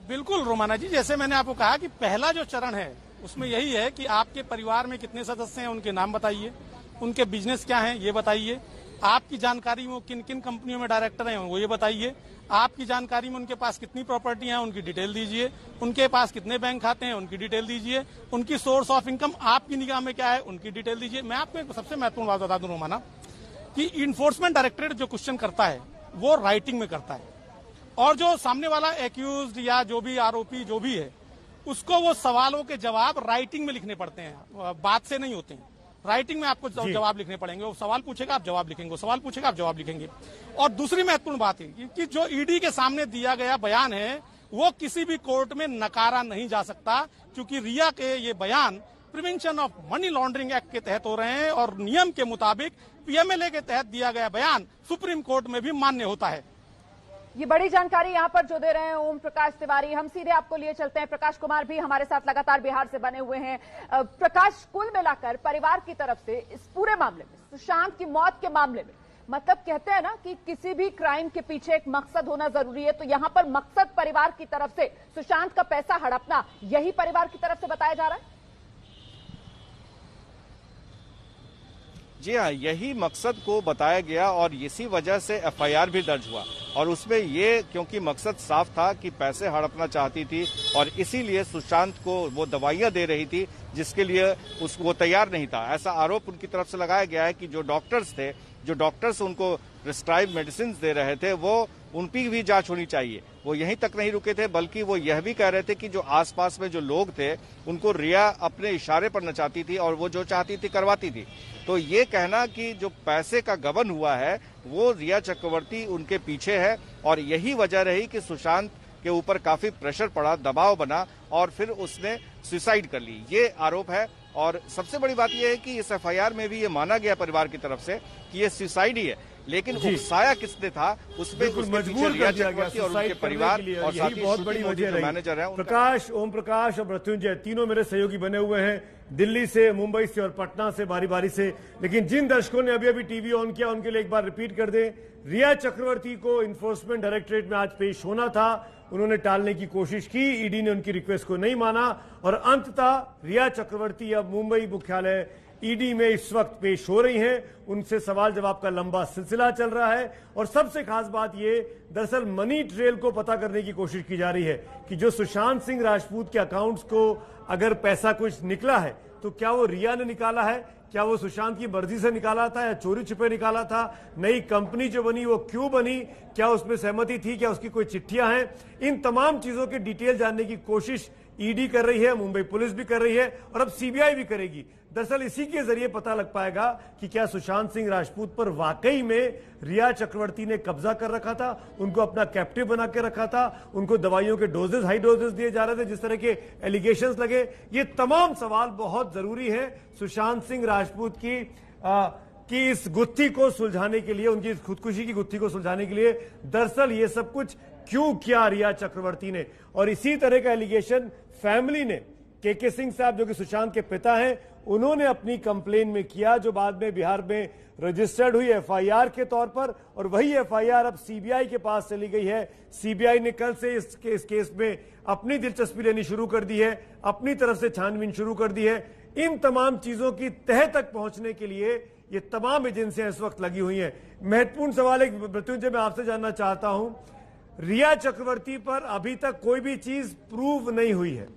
बिल्कुल रोमाना जी, जैसे मैंने आपको कहा कि पहला जो चरण है उसमें यही है कि आपके परिवार में कितने सदस्य हैं, उनके नाम बताइए, उनके बिजनेस क्या हैं ये बताइए, आपकी जानकारी में किन किन कंपनियों में डायरेक्टर हैं वो ये बताइए, आपकी जानकारी में उनके पास कितनी प्रॉपर्टी हैं उनकी डिटेल दीजिए, उनके पास कितने बैंक खाते हैं उनकी डिटेल दीजिए, उनकी सोर्स ऑफ इनकम आपकी निगाह में क्या है उनकी डिटेल दीजिए। मैं आपको एक सबसे महत्वपूर्ण बात बता दूं रोमाना कि इन्फोर्समेंट डायरेक्टरेट जो क्वेश्चन करता है वो राइटिंग में करता है, और जो सामने वाला एक्यूज्ड या जो भी आरोपी जो भी है उसको वो सवालों के जवाब राइटिंग में लिखने पड़ते हैं, बात से नहीं होते हैं। राइटिंग में आपको जवाब लिखने पड़ेंगे। वो सवाल पूछेगा आप जवाब लिखेंगे, वो सवाल पूछेगा आप जवाब लिखेंगे। और दूसरी महत्वपूर्ण बात है कि जो ईडी के सामने दिया गया बयान है वो किसी भी कोर्ट में नकारा नहीं जा सकता, क्योंकि रिया के ये बयान prevention of money laundering act के तहत हो रहे हैं और नियम के मुताबिक पीएमएलए के तहत दिया गया बयान सुप्रीम कोर्ट में भी मान्य होता है। ये बड़ी जानकारी यहां पर जो दे रहे हैं ओम प्रकाश तिवारी। हम सीधे आपको लिए चलते हैं, प्रकाश कुमार भी हमारे साथ लगातार बिहार से बने हुए हैं। प्रकाश, कुल मिलाकर परिवार की तरफ से इस पूरे मामले में, सुशांत की मौत के मामले में, मतलब कहते हैं ना कि किसी भी क्राइम के पीछे एक मकसद होना जरूरी है, तो यहां पर मकसद परिवार की तरफ से सुशांत का पैसा हड़पना, यही परिवार की तरफ से बताया जा रहा है। जी हाँ, यही मकसद को बताया गया और इसी वजह से एफआईआर भी दर्ज हुआ। और उसमें ये क्योंकि मकसद साफ था कि पैसे हड़पना चाहती थी और इसीलिए सुशांत को वो दवाइयां दे रही थी जिसके लिए वो तैयार नहीं था। ऐसा आरोप उनकी तरफ से लगाया गया है कि जो डॉक्टर्स थे, जो डॉक्टर्स उनको प्रिस्क्राइब मेडिसिन दे रहे थे, वो उनकी भी जांच होनी चाहिए। वो यहीं तक नहीं रुके थे, बल्कि वो यह भी कह रहे थे कि जो आसपास में जो लोग थे उनको रिया अपने इशारे पर नचाती थी और वो जो चाहती थी करवाती थी। तो ये कहना कि जो पैसे का गबन हुआ है वो रिया चक्रवर्ती उनके पीछे है और यही वजह रही कि सुशांत के ऊपर काफी प्रेशर पड़ा, दबाव बना और फिर उसने सुसाइड कर ली, ये आरोप है। और सबसे बड़ी बात यह है कि इस एफआईआर में भी ये माना गया परिवार की तरफ से कि ये सुसाइड ही है, लेकिन उकसाया किसने था उसमें मजबूर कर दिया गया और उनके परिवार और साथ ही बहुत बड़ी वजह मैनेजर है प्रकाश, ओम प्रकाश और मृत्युंजय, तीनों मेरे सहयोगी बने हुए हैं, दिल्ली से, मुंबई से और पटना से बारी बारी से। लेकिन जिन दर्शकों ने अभी अभी टीवी ऑन किया उनके लिए एक बार रिपीट कर दें, रिया चक्रवर्ती को इन्फोर्समेंट डायरेक्टरेट में आज पेश होना था, उन्होंने टालने की कोशिश की, ईडी ने उनकी रिक्वेस्ट को नहीं माना और अंततः रिया चक्रवर्ती अब मुंबई मुख्यालय ईडी में इस वक्त पेश हो रही हैं। उनसे सवाल जवाब का लंबा सिलसिला चल रहा है और सबसे खास बात ये, दरअसल मनी ट्रेल को पता करने की कोशिश की जा रही है कि जो सुशांत सिंह राजपूत के अकाउंट्स को अगर पैसा कुछ निकला है तो क्या वो रिया ने निकाला है, क्या वो सुशांत की मर्जी से निकाला था या चोरी छुपे निकाला था, नई कंपनी जो बनी वो क्यों बनी, क्या उसमें सहमति थी, क्या उसकी कोई चिट्ठियां हैं, इन तमाम चीजों की डिटेल जानने की कोशिश ईडी कर रही है, मुंबई पुलिस भी कर रही है और अब सीबीआई भी करेगी। दरअसल इसी के जरिए पता लग पाएगा कि क्या सुशांत सिंह राजपूत पर वाकई में रिया चक्रवर्ती ने कब्जा कर रखा था, उनको अपना कैप्टिव बना के रखा था, उनको दवाइयों के डोजेस, हाई डोजेस दिए जा रहे थे, जिस तरह के एलिगेशंस लगे। ये तमाम सवाल बहुत जरूरी है सुशांत सिंह राजपूत की इस गुत्थी को सुलझाने के लिए, उनकी खुदकुशी की गुत्थी को सुलझाने के लिए। दरअसल ये सब कुछ क्यों किया रिया चक्रवर्ती ने, और इसी तरह का एलिगेशन फैमिली ने, के सिंह साहब जो कि सुशांत के पिता हैं, उन्होंने अपनी कंप्लेन में किया, जो बाद में बिहार में रजिस्टर्ड हुई एफआईआर के तौर पर, और वही एफआईआर अब सीबीआई के पास चली गई है। सीबीआई ने कल से इस केस में अपनी दिलचस्पी लेनी शुरू कर दी है, अपनी तरफ से छानबीन शुरू कर दी है। इन तमाम चीजों की तह तक पहुंचने के लिए ये तमाम एजेंसियां इस वक्त लगी हुई हैं। महत्वपूर्ण सवाल एक मृत्युंजय मैं आपसे जानना चाहता हूं, रिया चक्रवर्ती पर अभी तक कोई भी चीज प्रूव नहीं हुई है,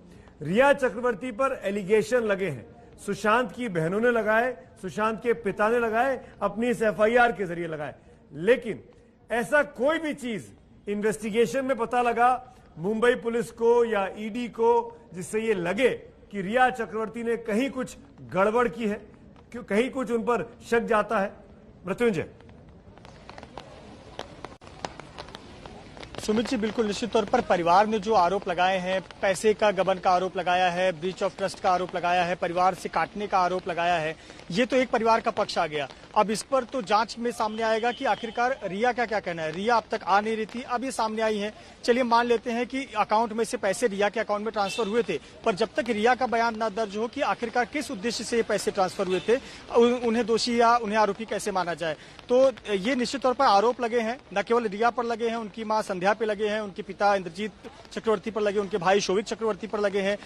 रिया चक्रवर्ती पर एलिगेशन लगे हैं, सुशांत की बहनों ने लगाए, सुशांत के पिता ने लगाए, अपनी इस एफआईआर के जरिए लगाए, लेकिन ऐसा कोई भी चीज इन्वेस्टिगेशन में पता लगा मुंबई पुलिस को या ईडी को जिससे ये लगे कि रिया चक्रवर्ती ने कहीं कुछ गड़बड़ की है, क्यों कहीं कुछ उन पर शक जाता है? मृत्युंजय। सुमित जी, बिल्कुल निश्चित तौर पर परिवार ने जो आरोप लगाए हैं, पैसे का गबन का आरोप लगाया है, ब्रीच ऑफ ट्रस्ट का आरोप लगाया है, परिवार से काटने का आरोप लगाया है, ये तो एक परिवार का पक्ष आ गया। अब इस पर तो जांच में सामने आएगा कि आखिरकार रिया का क्या कहना है। रिया अब तक आ नहीं रही थी, अब ये सामने आई है। चलिए मान लेते हैं कि अकाउंट में से पैसे रिया के अकाउंट में ट्रांसफर हुए थे, पर जब तक रिया का बयान न दर्ज हो कि आखिरकार किस उद्देश्य से ये पैसे ट्रांसफर हुए थे, उन्हें दोषी या उन्हें आरोपी कैसे माना जाए। तो ये निश्चित तौर पर आरोप लगे हैं, न केवल रिया पर लगे हैं, उनकी मां संध्या पे लगे हैं, उनके पिता इंद्रजीत चक्रवर्ती पर लगे, उनके भाई शोभिक चक्रवर्ती पर लगे हैं।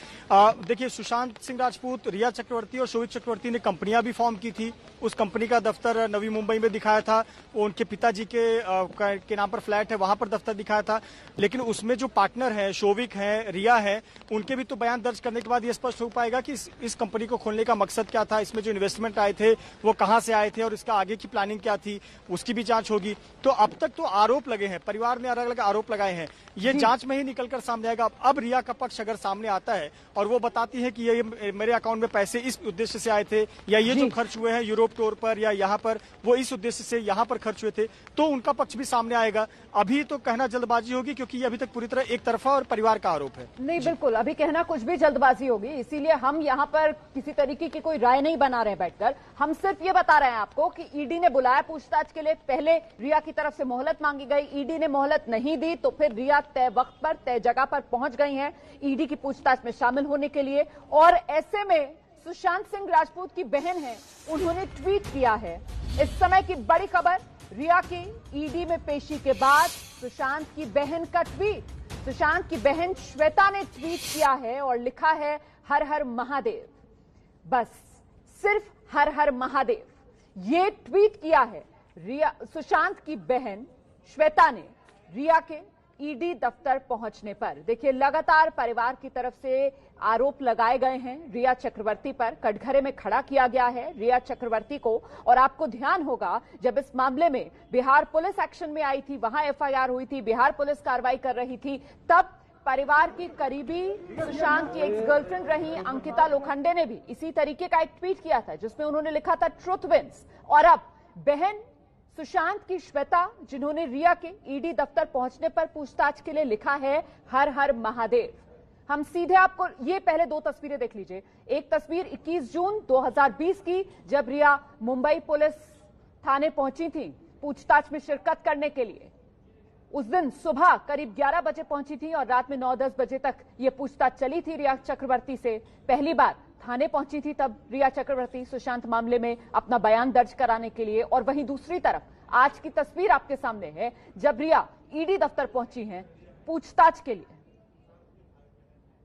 देखिए, सुशांत सिंह राजपूत, रिया चक्रवर्ती और शोभिक चक्रवर्ती ने कंपनियां भी फॉर्म की थी। उस कंपनी का दफ्तर नवी मुंबई में दिखाया था, वो उनके पिताजी के नाम पर फ्लैट है, वहां पर दफ्तर दिखाया था। लेकिन उसमें जो पार्टनर है, शोभिक है, रिया है, उनके भी तो बयान दर्ज करने के बाद ये स्पष्ट हो पाएगा कि इस कंपनी को खोलने का मकसद क्या था, इसमें जो इन्वेस्टमेंट आए थे वो कहां से आए थे और इसका आगे की प्लानिंग क्या थी, उसकी भी जांच होगी। तो अब तक तो आरोप लगे हैं, परिवार ने अलग अलग आरोप लगाए हैं, ये जांच में ही निकलकर सामने आएगा। अब रिया का पक्ष अगर सामने आता है और वो बताती है कि ये मेरे अकाउंट में पैसे इस उद्देश्य से आए थे, या ये जो खर्च हुए हैं यूरोप टूर पर या यहाँ पर वो इस उद्देश्य से यहाँ पर खर्च हुए थे, तो उनका पक्ष भी सामने आएगा। अभी तो कहना जल्दबाजी होगी, क्योंकि ये अभी तक पूरी तरह एक तरफा और परिवार का आरोप है। नहीं, बिल्कुल अभी कहना कुछ भी जल्दबाजी होगी, इसीलिए हम यहाँ पर किसी तरीके की कोई राय नहीं बना रहे बैठकर। हम सिर्फ ये बता रहे हैं आपको कि ईडी ने बुलाया पूछताछ के लिए, पहले रिया की तरफ से मोहलत मांगी गई, ईडी ने मोहलत नहीं दी, तो फिर रिया तय वक्त पर तय जगह पर पहुंच गई हैं ईडी की पूछताछ में शामिल होने के लिए। और ऐसे में सुशांत सिंह राजपूत की बहन है, उन्होंने ट्वीट किया है। इस समय की बड़ी खबर, रिया की ईडी में पेशी के बाद सुशांत की बहन का ट्वीट। सुशांत की बहन श्वेता ने ट्वीट किया है और लिखा है, हर हर महादेव। बस सिर्फ हर हर महादेव ये ट्वीट किया है रिया, सुशांत की बहन श्वेता ने रिया के ईडी दफ्तर पहुंचने पर। देखिए, लगातार परिवार की तरफ से आरोप लगाए गए हैं रिया चक्रवर्ती पर, कटघरे में खड़ा किया गया है रिया चक्रवर्ती को। और आपको ध्यान होगा, जब इस मामले में बिहार पुलिस एक्शन में आई थी, वहां एफआईआर हुई थी, बिहार पुलिस कार्रवाई कर रही थी, तब परिवार की करीबी सुशांत की एक्स गर्लफ्रेंड रही अंकिता लोखंडे ने भी इसी तरीके का एक ट्वीट किया था, जिसमें उन्होंने लिखा था ट्रुथ विंस। और अब बहन सुशांत की श्वेता, जिन्होंने रिया के ईडी दफ्तर पहुंचने पर पूछताछ के लिए लिखा है, हर हर महादेव। हम सीधे आपको ये पहले दो तस्वीरें देख लीजिए। एक तस्वीर 21 जून 2020 की, जब रिया मुंबई पुलिस थाने पहुंची थी पूछताछ में शिरकत करने के लिए। उस दिन सुबह करीब 11 बजे पहुंची थी और रात में 9-10 बजे तक ये पूछताछ चली थी रिया चक्रवर्ती से। पहली बार थाने पहुंची थी तब रिया चक्रवर्ती सुशांत मामले में अपना बयान दर्ज कराने के लिए। और वहीं दूसरी तरफ आज की तस्वीर आपके सामने है, जब रिया ईडी दफ्तर पहुंची हैं पूछताछ के लिए।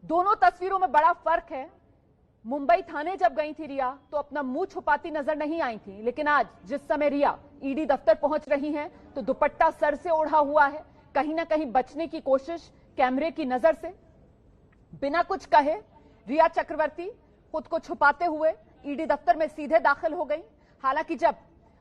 दोनों तस्वीरों में बड़ा फर्क है। मुंबई थाने जब गई थी रिया तो अपना मुंह छुपाती नजर नहीं आई थी, लेकिन आज जिस समय रिया ईडी दफ्तर पहुंच रही हैं तो दुपट्टा सर से ओढ़ा हुआ है, कहीं ना कहीं बचने की कोशिश कैमरे की नजर से। बिना कुछ कहे रिया चक्रवर्ती खुद को छुपाते हुए ईडी दफ्तर में सीधे दाखिल हो गई। हालांकि जब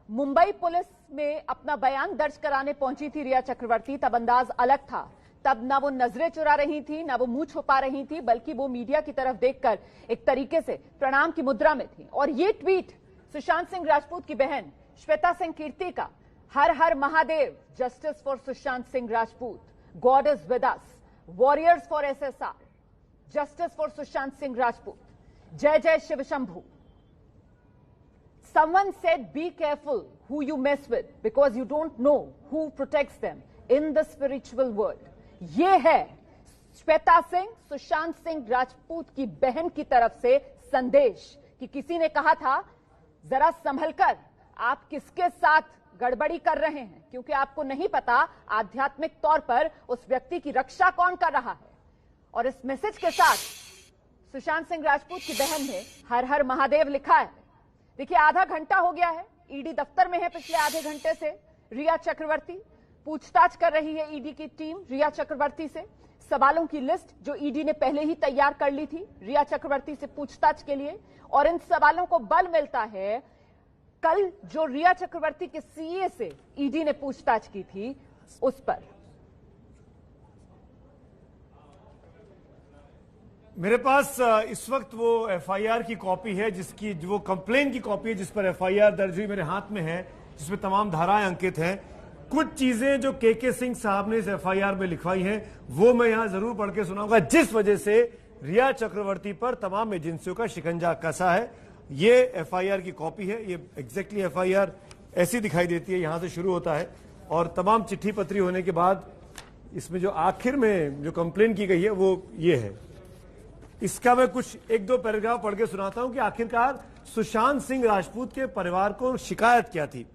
मुंबई पुलिस में अपना बयान दर्ज कराने पहुंची थी रिया चक्रवर्ती, तब अंदाज अलग था। तब ना वो नजरें चुरा रही थी, ना वो मुंह छुपा रही थी, बल्कि वो मीडिया की तरफ देखकर एक तरीके से प्रणाम की मुद्रा में थी। और ये ट्वीट सुशांत सिंह राजपूत की बहन श्वेता सिंह कीर्ति का, हर हर Mahadev, justice for Sushant Singh Rajput, god is with us, warriors for SSR, justice for Sushant Singh Rajput, जय जय Shiv Shambhu. Someone said, be careful who you mess with because you don't know who protects them in the spiritual world. ये है श्वेता सिंह, सुशांत सिंह राजपूत की बहन की तरफ से संदेश कि किसी ने कहा था, जरा संभलकर आप किसके साथ गड़बड़ी कर रहे हैं, क्योंकि आपको नहीं पता आध्यात्मिक तौर पर उस व्यक्ति की रक्षा कौन कर रहा है। और इस मैसेज के साथ सुशांत सिंह राजपूत की बहन ने हर हर महादेव लिखा है। देखिए, आधा घंटा हो गया है, ईडी दफ्तर में है पिछले आधे घंटे से रिया चक्रवर्ती। पूछताछ कर रही है ईडी की टीम रिया चक्रवर्ती से। सवालों की लिस्ट जो ईडी ने पहले ही तैयार कर ली थी रिया चक्रवर्ती से पूछताछ के लिए, और इन सवालों को बल मिलता है कल जो रिया चक्रवर्ती के सीए से ईडी ने पूछताछ की थी उस पर। मेरे पास इस वक्त वो एफआईआर की कॉपी है, जिसकी वो कंप्लेन की कॉपी है जिस पर एफआईआर दर्ज हुई, मेरे हाथ में है, जिसमें तमाम धाराएं अंकित हैं। कुछ चीजें जो के सिंह साहब ने इस एफआईआर में लिखवाई हैं वो मैं यहां जरूर पढ़ के सुनाऊंगा, जिस वजह से रिया चक्रवर्ती पर तमाम एजेंसियों का शिकंजा कसा है। ये एफआईआर की कॉपी है, ये एग्जैक्टली एफआईआर ऐसी दिखाई देती है, यहां से शुरू होता है और तमाम चिट्ठी पत्री होने के बाद इसमें जो आखिर में जो कंप्लेन की गई है वो ये है। इसका मैं कुछ एक दो पैराग्राफ पढ़ के सुनाता हूं कि आखिरकार सुशांत सिंह राजपूत के परिवार को शिकायत क्या थी।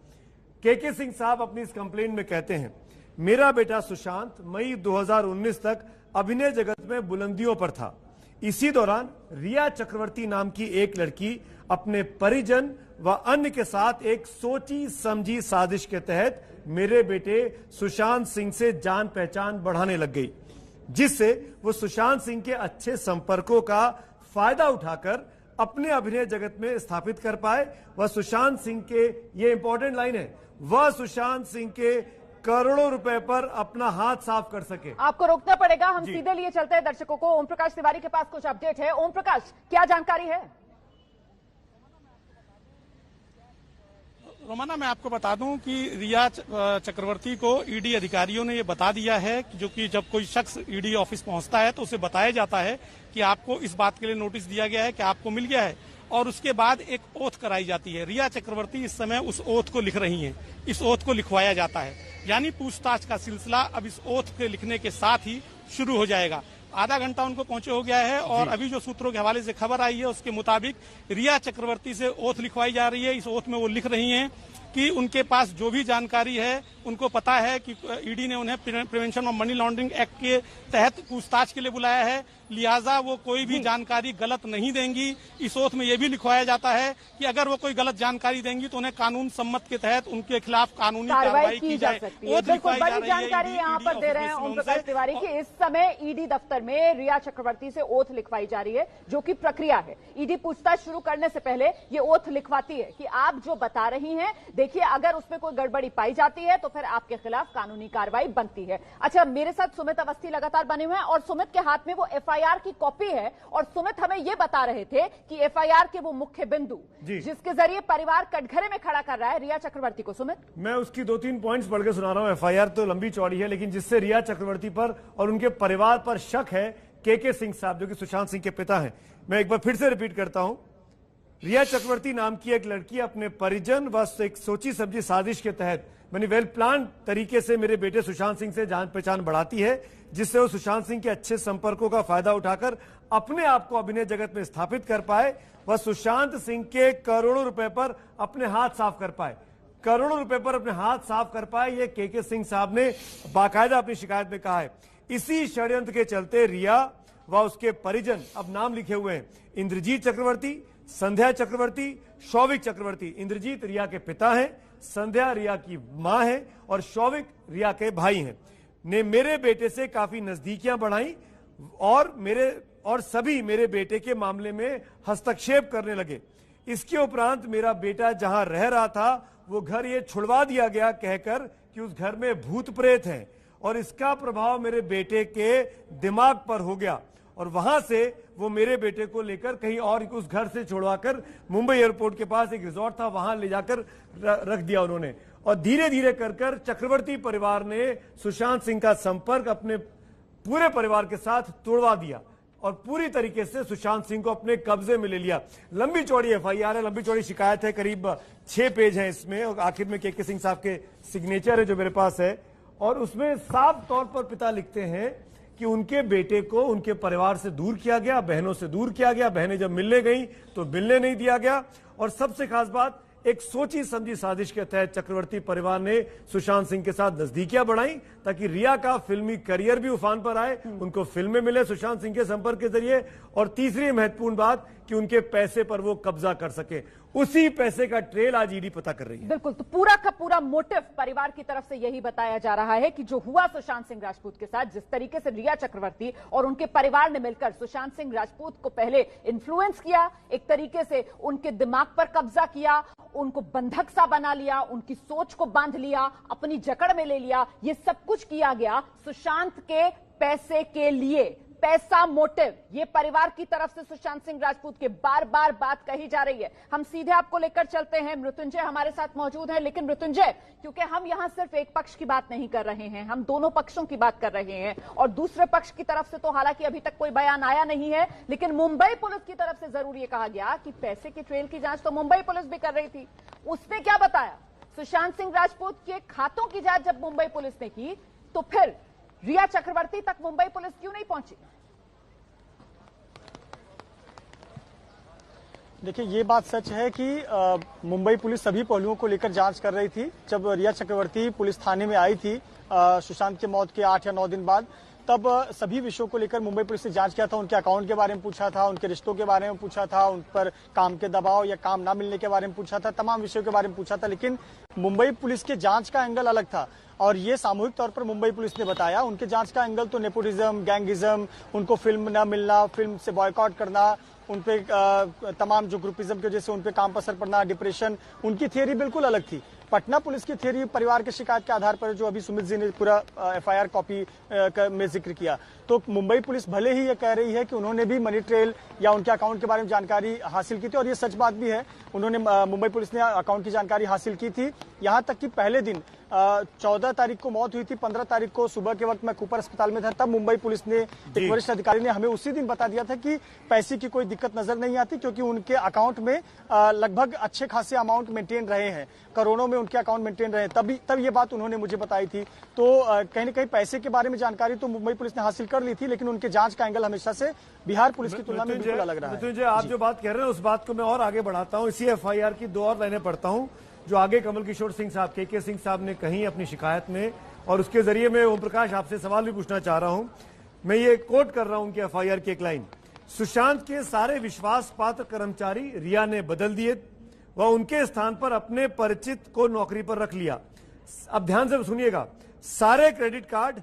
के सिंह साहब अपनी इस कंप्लेन में कहते हैं, मेरा बेटा सुशांत मई 2019 तक अभिनय जगत में बुलंदियों पर था। इसी दौरान रिया चक्रवर्ती नाम की एक लड़की अपने परिजन व अन्य के साथ एक सोची समझी साजिश के तहत मेरे बेटे सुशांत सिंह से जान पहचान बढ़ाने लग गई, जिससे वो सुशांत सिंह के अच्छे संपर्कों का फायदा उठाकर अपने अभिनय जगत में स्थापित कर पाए। वह सुशांत सिंह के, ये इंपॉर्टेंट लाइन है, वह सुशांत सिंह के करोड़ों रुपए पर अपना हाथ साफ कर सके। आपको रोकना पड़ेगा, हम सीधे लिए चलते हैं दर्शकों को। ओम प्रकाश तिवारी के पास कुछ अपडेट है। ओम प्रकाश, क्या जानकारी है? रोमाना, मैं आपको बता दूं कि रिया चक्रवर्ती को ईडी अधिकारियों ने ये बता दिया है कि जो कि जब कोई शख्स ईडी ऑफिस पहुंचता है तो उसे बताया जाता है कि आपको इस बात के लिए नोटिस दिया गया है कि आपको मिल गया है, और उसके बाद एक ओथ कराई जाती है। रिया चक्रवर्ती इस समय उस ओथ को लिख रही हैं, इस ओथ को लिखवाया जाता है, यानी पूछताछ का सिलसिला अब इस ओथ के लिखने के साथ ही शुरू हो जाएगा। आधा घंटा उनको पहुंचे हो गया है और अभी जो सूत्रों के हवाले से खबर आई है उसके मुताबिक रिया चक्रवर्ती से ओथ लिखवाई जा रही है। इस ओथ में वो लिख रही हैं कि उनके पास जो भी जानकारी है, उनको पता है कि ईडी ने उन्हें prevention of money laundering act के तहत पूछताछ के लिए बुलाया है, लिहाजा वो कोई भी जानकारी गलत नहीं देंगी। इस ओथ में यह भी लिखवाया जाता है कि अगर वो कोई गलत जानकारी देंगी तो उन्हें कानून सम्मत के तहत उनके खिलाफ कानूनी कार्रवाई की जाए। बिल्कुल बड़ी जानकारी यहाँ पर दे रहे हैं ओम प्रकाश तिवारी की इस समय ईडी दफ्तर में रिया चक्रवर्ती से ओथ लिखवाई जा रही है, जो कि प्रक्रिया है। ईडी पूछताछ शुरू करने से पहले ये ओथ लिखवाती है कि आप जो बता रही हैं, देखिए अगर उसमें कोई गड़बड़ी पाई जाती है तो फिर आपके खिलाफ कानूनी कार्रवाई बनती है। अच्छा, मेरे साथ सुमित अवस्थी लगातार बने हुए हैं और सुमित के हाथ में वो एफआईआर की कॉपी है और सुमित हमें ये बता रहे थे कि एफआईआर के वो मुख्य बिंदु जिसके जरिए परिवार कटघरे में खड़ा कर रहा है रिया चक्रवर्ती को। सुमित, मैं उसकी 2-3 पॉइंट्स पढ़ के सुना रहा हूं। एफआईआर तो लंबी चौड़ी है, लेकिन जिससे रिया चक्रवर्ती पर और उनके परिवार पर शक है, के सिंह साहब जो कि सुशांत सिंह के पिता हैं। मैं एक बार फिर से रिपीट करता हूं, रिया चक्रवर्ती नाम की एक लड़की अपने परिजन व एक सोची समझी साजिश के तहत यानी वेल प्लान तरीके से मेरे बेटे सुशांत सिंह से जान पहचान बढ़ाती है, जिससे वो सुशांत सिंह के अच्छे संपर्कों का फायदा उठाकर अपने आप को अभिनय जगत में स्थापित कर पाए। वह सुशांत सिंह के करोड़ों रुपए पर अपने हाथ साफ कर पाए, करोड़ों रुपए पर अपने हाथ साफ कर पाए। ये के सिंह साहब ने बाकायदा अपनी शिकायत में कहा है। इसी षड्यंत्र के चलते रिया व उसके परिजन, अब नाम लिखे हुए हैं, इंद्रजीत चक्रवर्ती, संध्या चक्रवर्ती, शौविक चक्रवर्ती। इंद्रजीत रिया के पिता हैं, संध्या रिया की मां है और शौविक रिया के भाई हैं, ने मेरे बेटे से काफी नजदीकियां बढ़ाई और सभी मेरे बेटे के मामले में हस्तक्षेप करने लगे। इसके उपरांत मेरा बेटा जहां रह रहा था वो घर ये छुड़वा दिया गया, कहकर कि उस घर में भूत प्रेत हैं और इसका प्रभाव मेरे बेटे के दिमाग पर हो गया और वहां से वो मेरे बेटे को लेकर कहीं और उस घर से छुड़वाकर मुंबई एयरपोर्ट के पास एक रिजॉर्ट था वहां ले जाकर रख दिया उन्होंने। और धीरे धीरे कर चक्रवर्ती परिवार ने सुशांत सिंह का संपर्क अपने पूरे परिवार के साथ तोड़वा दिया और पूरी तरीके से सुशांत सिंह को अपने कब्जे में ले लिया। लंबी चौड़ी एफआईआर है, लंबी चौड़ी शिकायत है, करीब 6 पेज हैं इसमें और आखिर में के सिंह साहब के सिग्नेचर है जो मेरे पास है और उसमें साफ तौर पर पिता लिखते हैं कि उनके बेटे को उनके परिवार से दूर किया गया, बहनों से दूर किया गया, बहनें जब मिलने गई तो मिलने नहीं दिया गया और सबसे खास बात, एक सोची समझी साजिश के तहत चक्रवर्ती परिवार ने सुशांत सिंह के साथ नजदीकियां बढ़ाई ताकि रिया का फिल्मी करियर भी उफान पर आए, उनको फिल्में मिले सुशांत सिंह के संपर्क के जरिए और तीसरी महत्वपूर्ण बात कि उनके पैसे पर वो कब्जा कर सके। उसी पैसे का ट्रेल आज ईडी पता कर रही है। बिल्कुल, तो पूरा का पूरा मोटिव परिवार की तरफ से यही बताया जा रहा है कि जो हुआ सुशांत सिंह राजपूत के साथ, जिस तरीके से रिया चक्रवर्ती और उनके परिवार ने मिलकर सुशांत सिंह राजपूत को पहले इन्फ्लुएंस किया, एक तरीके से उनके दिमाग पर कब्जा किया, उनको बंधक सा बना लिया, उनकी सोच को बांध लिया, अपनी जकड़ में ले लिया, ये सब कुछ किया गया सुशांत के पैसे के लिए, पैसा मोटिव, ये परिवार की तरफ से सुशांत सिंह राजपूत के बार बार बात कही जा रही है। हम सीधे आपको लेकर चलते हैं, मृत्युंजय हमारे साथ मौजूद है। लेकिन मृत्युंजय, क्योंकि हम यहां सिर्फ एक पक्ष की बात नहीं कर रहे हैं, हम दोनों पक्षों की बात कर रहे हैं, और दूसरे पक्ष की तरफ से तो हालांकि अभी तक कोई बयान आया नहीं है, लेकिन मुंबई पुलिस की तरफ से जरूर ये कहा गया कि पैसे की ट्रेल की जांच तो मुंबई पुलिस भी कर रही थी। उसने क्या बताया? सुशांत सिंह राजपूत के खातों की जांच जब मुंबई पुलिस ने की, तो फिर रिया चक्रवर्ती तक मुंबई पुलिस क्यों नहीं पहुंची? देखिए, ये बात सच है कि मुंबई पुलिस सभी पहलुओं को लेकर जांच कर रही थी। जब रिया चक्रवर्ती पुलिस थाने में आई थी सुशांत की मौत के 8 या 9 दिन बाद, तब सभी विषयों को लेकर मुंबई पुलिस ने जांच किया था। उनके अकाउंट के बारे में पूछा था, उनके रिश्तों के बारे में पूछा था, उन पर काम के दबाव या काम ना मिलने के बारे में पूछा था, तमाम विषयों के बारे में पूछा था। लेकिन मुंबई पुलिस के जांच का एंगल अलग था, और ये सामूहिक तौर पर मुंबई पुलिस ने बताया। उनके जांच का एंगल तो नेपोटिज्म, गैंगिज्म, उनको फिल्म न मिलना, फिल्म से बॉयकॉट करना, उनपे तमाम जो ग्रुपिज्म की वजह से उनपे काम पर असर पड़ना, डिप्रेशन, उनकी थियरी बिल्कुल अलग थी। पटना पुलिस की थियरी परिवार की शिकायत के आधार पर, जो अभी सुमित जी ने पूरा एफआईआर कॉपी में जिक्र किया, तो मुंबई पुलिस भले ही ये कह रही है कि उन्होंने भी मनी ट्रेल या उनके अकाउंट के बारे में जानकारी हासिल की थी, और ये सच बात भी है, उन्होंने मुंबई पुलिस ने अकाउंट की जानकारी हासिल की थी। यहाँ तक कि पहले दिन 14 तारीख को मौत हुई थी, 15 तारीख को सुबह के वक्त मैं कूपर अस्पताल में था, तब मुंबई पुलिस ने, एक वरिष्ठ अधिकारी ने हमें उसी दिन बता दिया था कि पैसे की कोई दिक्कत नजर नहीं आती, क्योंकि उनके अकाउंट में लगभग अच्छे खासे अमाउंट मेंटेन रहे हैं, करोड़ों में उनके अकाउंट मेंटेन रहे हैं। तब ये बात उन्होंने मुझे बताई थी। तो कहीं न कहीं पैसे के बारे में जानकारी तो मुंबई पुलिस ने हासिल कर ली थी, लेकिन उनके जांच का एंगल हमेशा से बिहार पुलिस की तुलना में बिल्कुल अलग रहा है। मृत्युंजय, आप जो बात कह रहे हैं उस बात को मैं और आगे बढ़ाता हूं। इसी एफआईआर की 2 और लाइनें पढ़ता हूं जो आगे कमल किशोर सिंह साहब, के सिंह साहब ने कही अपनी शिकायत में, और उसके जरिए मैं ओम प्रकाश आपसे सवाल भी पूछना चाह रहा हूं। मैं ये कोट कर रहा हूं उनकी एफआईआर की एक लाइन, सुशांत के सारे विश्वास पात्र कर्मचारी रिया ने बदल दिए व उनके स्थान पर अपने परिचित को नौकरी पर रख लिया। अब ध्यान से सुनिएगा, सारे क्रेडिट कार्ड,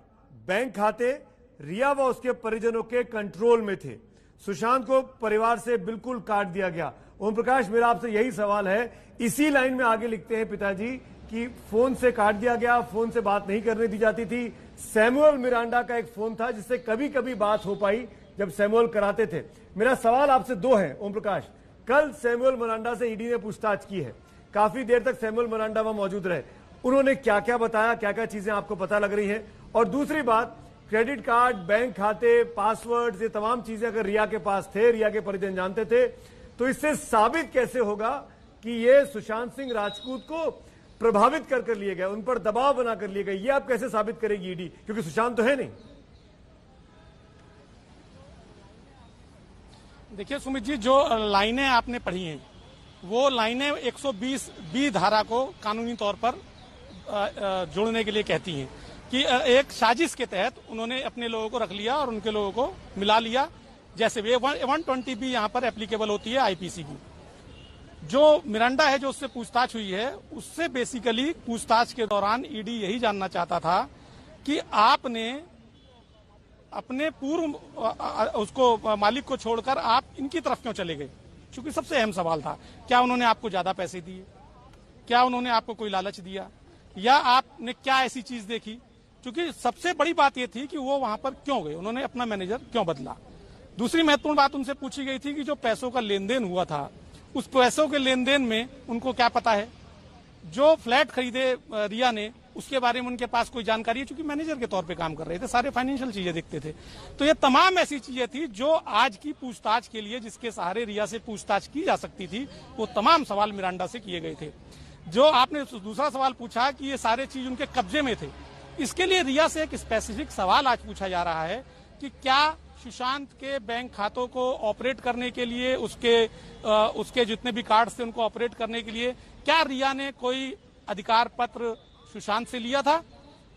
बैंक खाते रिया व उसके परिजनों के कंट्रोल में थे। सुशांत को परिवार से बिल्कुल काट दिया गया। ओम प्रकाश, मेरा आपसे यही सवाल है। इसी लाइन में आगे लिखते हैं पिताजी कि फोन से काट दिया गया, फोन से बात नहीं करने दी जाती थी। सैमुअल मिरांडा का एक फोन था जिससे कभी कभी बात हो पाई जब सैमुअल कराते थे। मेरा सवाल आपसे 2 है ओम प्रकाश। कल सैमुअल मिरांडा से ईडी ने पूछताछ की है, काफी देर तक सैमुअल मिरांडा वहां मौजूद रहे, उन्होंने क्या क्या बताया, क्या क्या चीजें आपको पता लग रही हैं? और दूसरी बात, क्रेडिट कार्ड, बैंक खाते, पासवर्ड, ये तमाम चीजें अगर रिया के पास थे, रिया के परिजन जानते थे, तो इससे साबित कैसे होगा कि ये सुशांत सिंह राजपूत को प्रभावित कर लिए गए, उन पर दबाव बनाकर लिए गए? ये आप कैसे साबित करेगी ईडी, क्योंकि सुशांत तो है नहीं। देखिए सुमित जी, जो लाइनें आपने पढ़ी हैं वो लाइनें 120B धारा को कानूनी तौर पर जोड़ने के लिए कहती हैं कि एक साजिश के तहत उन्होंने अपने लोगों को रख लिया और उनके लोगों को मिला लिया। जैसे 120B यहाँ पर एप्लीकेबल होती है आईपीसी की। जो मिरांडा है, जो उससे पूछताछ हुई है, उससे बेसिकली पूछताछ के दौरान ईडी यही जानना चाहता था कि आपने अपने पूर्व उसको मालिक को छोड़कर आप इनकी तरफ क्यों चले गए, क्योंकि सबसे अहम सवाल था, क्या उन्होंने आपको ज्यादा पैसे दिए, क्या उन्होंने आपको कोई लालच दिया, या आपने क्या ऐसी चीज देखी। क्योंकि सबसे बड़ी बात यह थी कि वो वहां पर क्यों गए, उन्होंने अपना मैनेजर क्यों बदला। दूसरी महत्वपूर्ण बात उनसे पूछी गई थी कि जो पैसों का लेन देन हुआ था, उस पैसों के लेन देन में उनको क्या पता है, जो फ्लैट खरीदे रिया ने उसके बारे में उनके पास कोई जानकारी है, क्योंकि मैनेजर के तौर पे काम कर रहे थे, सारे फाइनेंशियल चीजें देखते थे। तो ये तमाम ऐसी चीजें थी जो आज की पूछताछ के लिए, जिसके सहारे रिया से पूछताछ की जा सकती थी, वो तमाम सवाल मिरांडा से किए गए थे। जो आपने दूसरा सवाल पूछा कि ये सारे चीज उनके कब्जे में थे, इसके लिए रिया से एक स्पेसिफिक सवाल आज पूछा जा रहा है कि क्या सुशांत के बैंक खातों को ऑपरेट करने के लिए, उसके जितने भी कार्ड थे उनको ऑपरेट करने के लिए, क्या रिया ने कोई अधिकार पत्र सुशांत से लिया था?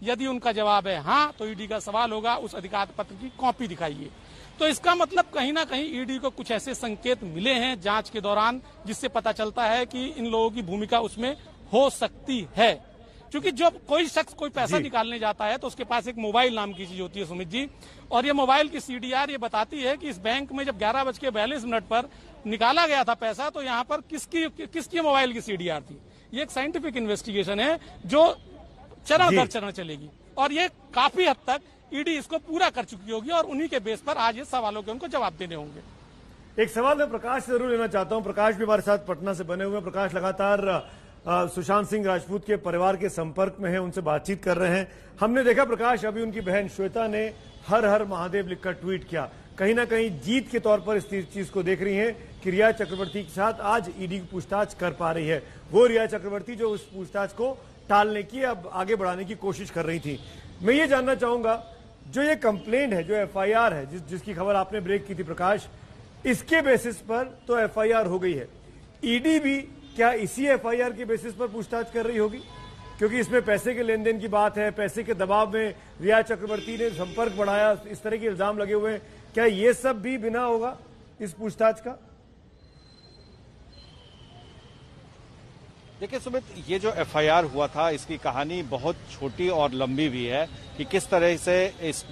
यदि उनका जवाब है हाँ, तो ईडी का सवाल होगा उस अधिकार पत्र की कॉपी दिखाइए। तो इसका मतलब कहीं ना कहीं ईडी को कुछ ऐसे संकेत मिले हैं जांच के दौरान, जिससे पता चलता है कि इन लोगों की भूमिका उसमें हो सकती है। क्योंकि जब कोई शख्स कोई पैसा निकालने जाता है तो उसके पास एक मोबाइल नाम की चीज होती है सुमित जी, और ये मोबाइल की सीडीआर ये बताती है कि इस बैंक में जब 11:42 पर निकाला गया था पैसा, तो यहाँ पर किसकी मोबाइल की सीडीआर थी। ये एक साइंटिफिक इन्वेस्टिगेशन है जो चरण दर चरण चलेगी, और ये काफी हद तक ईडी इसको पूरा कर चुकी होगी और उन्हीं के बेस पर आज ये सवालों के उनको जवाब देने होंगे। एक सवाल मैं प्रकाश से जरूर लेना चाहता हूं। प्रकाश भी हमारे साथ पटना से बने हुए हैं। प्रकाश लगातार सुशांत सिंह राजपूत के परिवार के संपर्क में है, उनसे बातचीत कर रहे हैं। हमने देखा प्रकाश, अभी उनकी बहन श्वेता ने हर हर महादेव लिखकर ट्वीट किया। कहीं ना कहीं जीत के तौर पर इस चीज को देख रही हैं कि रिया चक्रवर्ती के साथ आज ईडी की पूछताछ कर पा रही है। वो रिया चक्रवर्ती जो उस पूछताछ को टालने की, अब आगे बढ़ाने की कोशिश कर रही थी। मैं ये जानना चाहूंगा, जो ये कंप्लेंट है, जो एफआईआर है, जिसकी खबर आपने ब्रेक की थी प्रकाश, इसके बेसिस पर तो एफआईआर हो गई है। ईडी भी क्या इसी एफआईआर के बेसिस पर पूछताछ कर रही होगी? क्योंकि इसमें पैसे के लेन देन की बात है, पैसे के दबाव में रिया चक्रवर्ती ने संपर्क बढ़ाया, इस तरह के इल्जाम लगे हुए हैं। क्या ये सब भी बिना होगा इस पूछताछ का? देखिए सुमित, ये जो एफआईआर हुआ था इसकी कहानी बहुत छोटी और लंबी भी है कि किस तरह से इस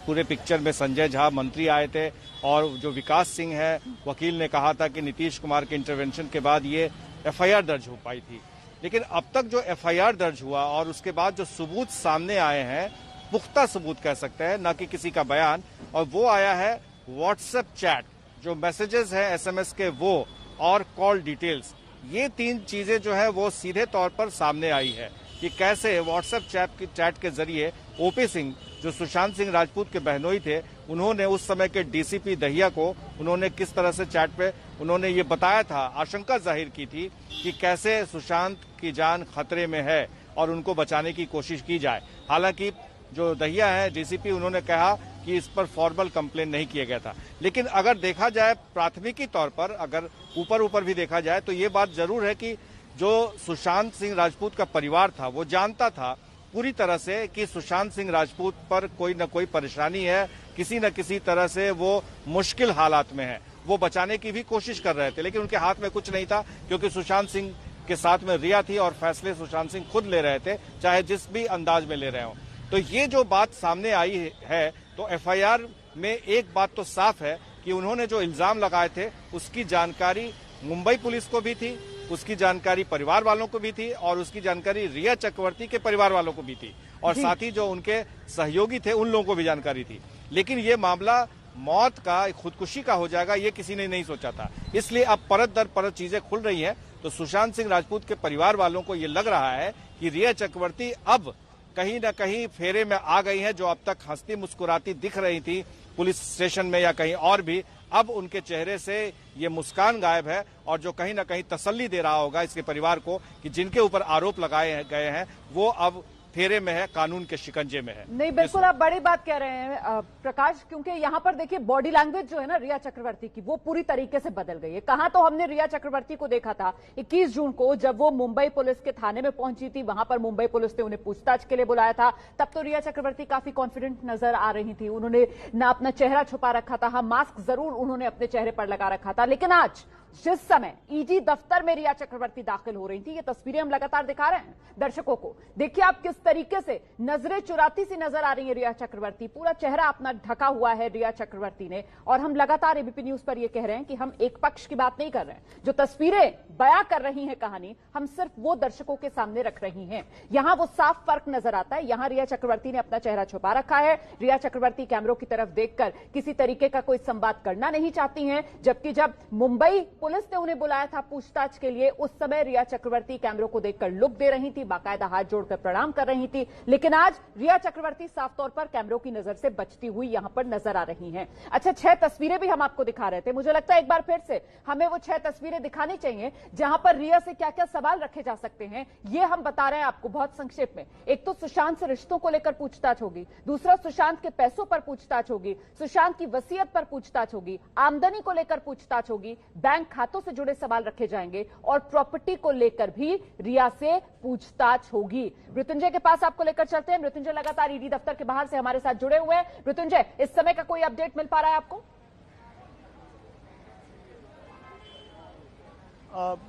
पूरे पिक्चर में संजय झा मंत्री आए थे और जो विकास सिंह है वकील ने कहा था कि नीतीश कुमार के इंटरवेंशन के बाद ये एफआईआर दर्ज हो पाई थी। लेकिन अब तक जो एफआईआर दर्ज हुआ और उसके बाद जो सबूत सामने आए हैं, पुख्ता सबूत कह सकते हैं, न कि किसी का बयान, और वो आया है व्हाट्सएप चैट, जो मैसेजेस हैं एसएमएस के वो, और कॉल डिटेल्स। ये तीन चीजें जो है वो सीधे तौर पर सामने आई है कि कैसे व्हाट्सएप चैट के जरिए ओपी सिंह, जो सुशांत सिंह राजपूत के बहनोई थे, उन्होंने उस समय के डीसीपी दहिया को उन्होंने किस तरह से चैट पे उन्होंने ये बताया था, आशंका जाहिर की थी कि कैसे सुशांत की जान खतरे में है और उनको बचाने की कोशिश की जाए। हालांकि जो दहिया है डीसीपी, उन्होंने कहा कि इस पर फॉर्मल कंप्लेन नहीं किया गया था। लेकिन अगर देखा जाए प्राथमिकी तौर पर, अगर ऊपर भी देखा जाए, तो ये बात जरूर है कि जो सुशांत सिंह राजपूत का परिवार था वो जानता था पूरी तरह से कि सुशांत सिंह राजपूत पर कोई न कोई परेशानी है, किसी न किसी तरह से वो मुश्किल हालात में है। वो बचाने की भी कोशिश कर रहे थे, लेकिन उनके हाथ में कुछ नहीं था, क्योंकि सुशांत सिंह के साथ में रिया थी और फैसले सुशांत सिंह खुद ले रहे थे, चाहे जिस भी अंदाज में ले रहे हो। तो ये जो बात सामने आई है, तो एफआईआर में एक बात तो साफ है कि उन्होंने जो इल्जाम लगाए थे उसकी जानकारी मुंबई पुलिस को भी थी, उसकी जानकारी परिवार वालों को भी थी, और उसकी जानकारी रिया चक्रवर्ती के परिवार वालों को भी थी, और साथ ही जो उनके सहयोगी थे उन लोगों को भी जानकारी थी। लेकिन ये मामला मौत का, खुदकुशी का हो जाएगा, ये किसी ने नहीं सोचा था। इसलिए अब परत दर परत चीजें खुल रही हैं। तो सुशांत सिंह राजपूत के परिवार वालों को ये लग रहा है कि रिया चक्रवर्ती अब कहीं न कहीं फेरे में आ गई है। जो अब तक हंसती मुस्कुराती दिख रही थी पुलिस स्टेशन में या कहीं और भी, अब उनके चेहरे से ये मुस्कान गायब है, और जो कहीं न कहीं तसल्ली दे रहा होगा इसके परिवार को कि जिनके ऊपर आरोप लगाए गए हैं वो अब फेरे में है, कानून के शिकंजे में है। नहीं, बिल्कुल आप बड़ी बात कह रहे हैं प्रकाश, क्योंकि यहाँ पर देखिए बॉडी लैंग्वेज जो है ना रिया चक्रवर्ती की, वो पूरी तरीके से बदल गई है। कहाँ तो हमने रिया चक्रवर्ती को देखा था 21 जून को, जब वो मुंबई पुलिस के थाने में पहुंची थी, वहां पर मुंबई पुलिस ने उन्हें पूछताछ के लिए बुलाया था। तब तो रिया चक्रवर्ती काफी कॉन्फिडेंट नजर आ रही थी, उन्होंने ना अपना चेहरा छुपा रखा था, हाँ मास्क जरूर उन्होंने अपने चेहरे पर लगा रखा था। लेकिन आज जिस समय ईडी दफ्तर में रिया चक्रवर्ती दाखिल हो रही थी, ये तस्वीरें हम लगातार दिखा रहे हैं दर्शकों को, देखिए आप किस तरीके से नजरें चुराती सी नजर आ रही है रिया चक्रवर्ती, पूरा चेहरा अपना ढका हुआ है रिया चक्रवर्ती ने। और हम लगातार एबीपी न्यूज पर यह कह रहे हैं कि हम एक पक्ष की बात नहीं कर रहे हैं, जो तस्वीरें बयां कर रही हैं कहानी, हम सिर्फ वो दर्शकों के सामने रख रही हैं। यहां वो साफ फर्क नजर आता है, यहां रिया चक्रवर्ती ने अपना चेहरा छुपा रखा है, रिया चक्रवर्ती कैमरों की तरफ देखकर किसी तरीके का कोई संवाद करना नहीं चाहती हैं, जबकि जब मुंबई पुलिस ने उन्हें बुलाया था पूछताछ के लिए, उस समय रिया चक्रवर्ती कैमरों को देखकर लुक दे रही थी, बाकायदा हाथ जोड़कर प्रणाम कर रही थी। लेकिन आज रिया चक्रवर्ती साफ तौर पर कैमरों की नजर से बचती हुई यहां पर नजर आ रही हैं। अच्छा, 6 तस्वीरें भी हम आपको दिखा रहे थे, मुझे लगता है एक बार फिर से हमें वो 6 तस्वीरें दिखानी चाहिए जहां पर रिया से क्या क्या सवाल रखे जा सकते हैं, ये हम बता रहे हैं आपको बहुत संक्षेप में। एक तो सुशांत से रिश्तों को लेकर पूछताछ होगी, दूसरा सुशांत के पैसों पर पूछताछ होगी, सुशांत की वसीयत पर पूछताछ होगी, आमदनी को लेकर पूछताछ होगी, बैंक खातों से जुड़े सवाल रखे जाएंगे, और प्रॉपर्टी को लेकर भी रिया से पूछताछ होगी। मृत्युंजय के पास आपको लेकर चलते हैं। मृत्युंजय लगातार ईडी दफ्तर के बाहर से हमारे साथ जुड़े हुए हैं। मृत्युंजय, इस समय का कोई अपडेट मिल पा रहा है आपको?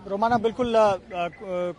रोमाना, बिल्कुल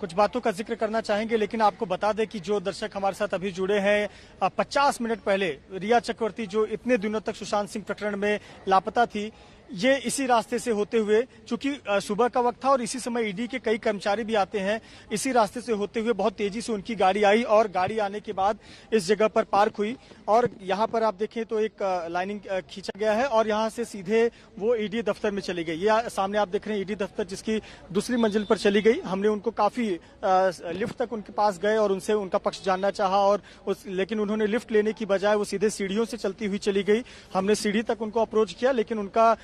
कुछ बातों का जिक्र करना चाहेंगे, लेकिन आपको बता दें कि जो दर्शक हमारे साथ अभी जुड़े हैं, 50 मिनट पहले रिया चक्रवर्ती, जो इतने दिनों तक सुशांत सिंह प्रकरण में लापता थी, ये इसी रास्ते से होते हुए, चूंकि सुबह का वक्त था और इसी समय ईडी के कई कर्मचारी भी आते हैं, इसी रास्ते से होते हुए बहुत तेजी से उनकी गाड़ी आई और गाड़ी आने के बाद इस जगह पर पार्क हुई और यहाँ पर आप देखें तो एक लाइनिंग खींचा गया है और यहाँ से सीधे वो ईडी दफ्तर में चली गई। ये सामने आप देख रहे हैं ईडी दफ्तर, जिसकी दूसरी मंजिल पर चली गई। हमने उनको काफी लिफ्ट तक उनके पास गए और उनसे उनका पक्ष जानना चाहा और लेकिन उन्होंने लिफ्ट लेने की बजाय वो सीधे सीढ़ियों से चलती हुई चली गई। हमने सीढ़ी तक उनको अप्रोच किया लेकिन उनका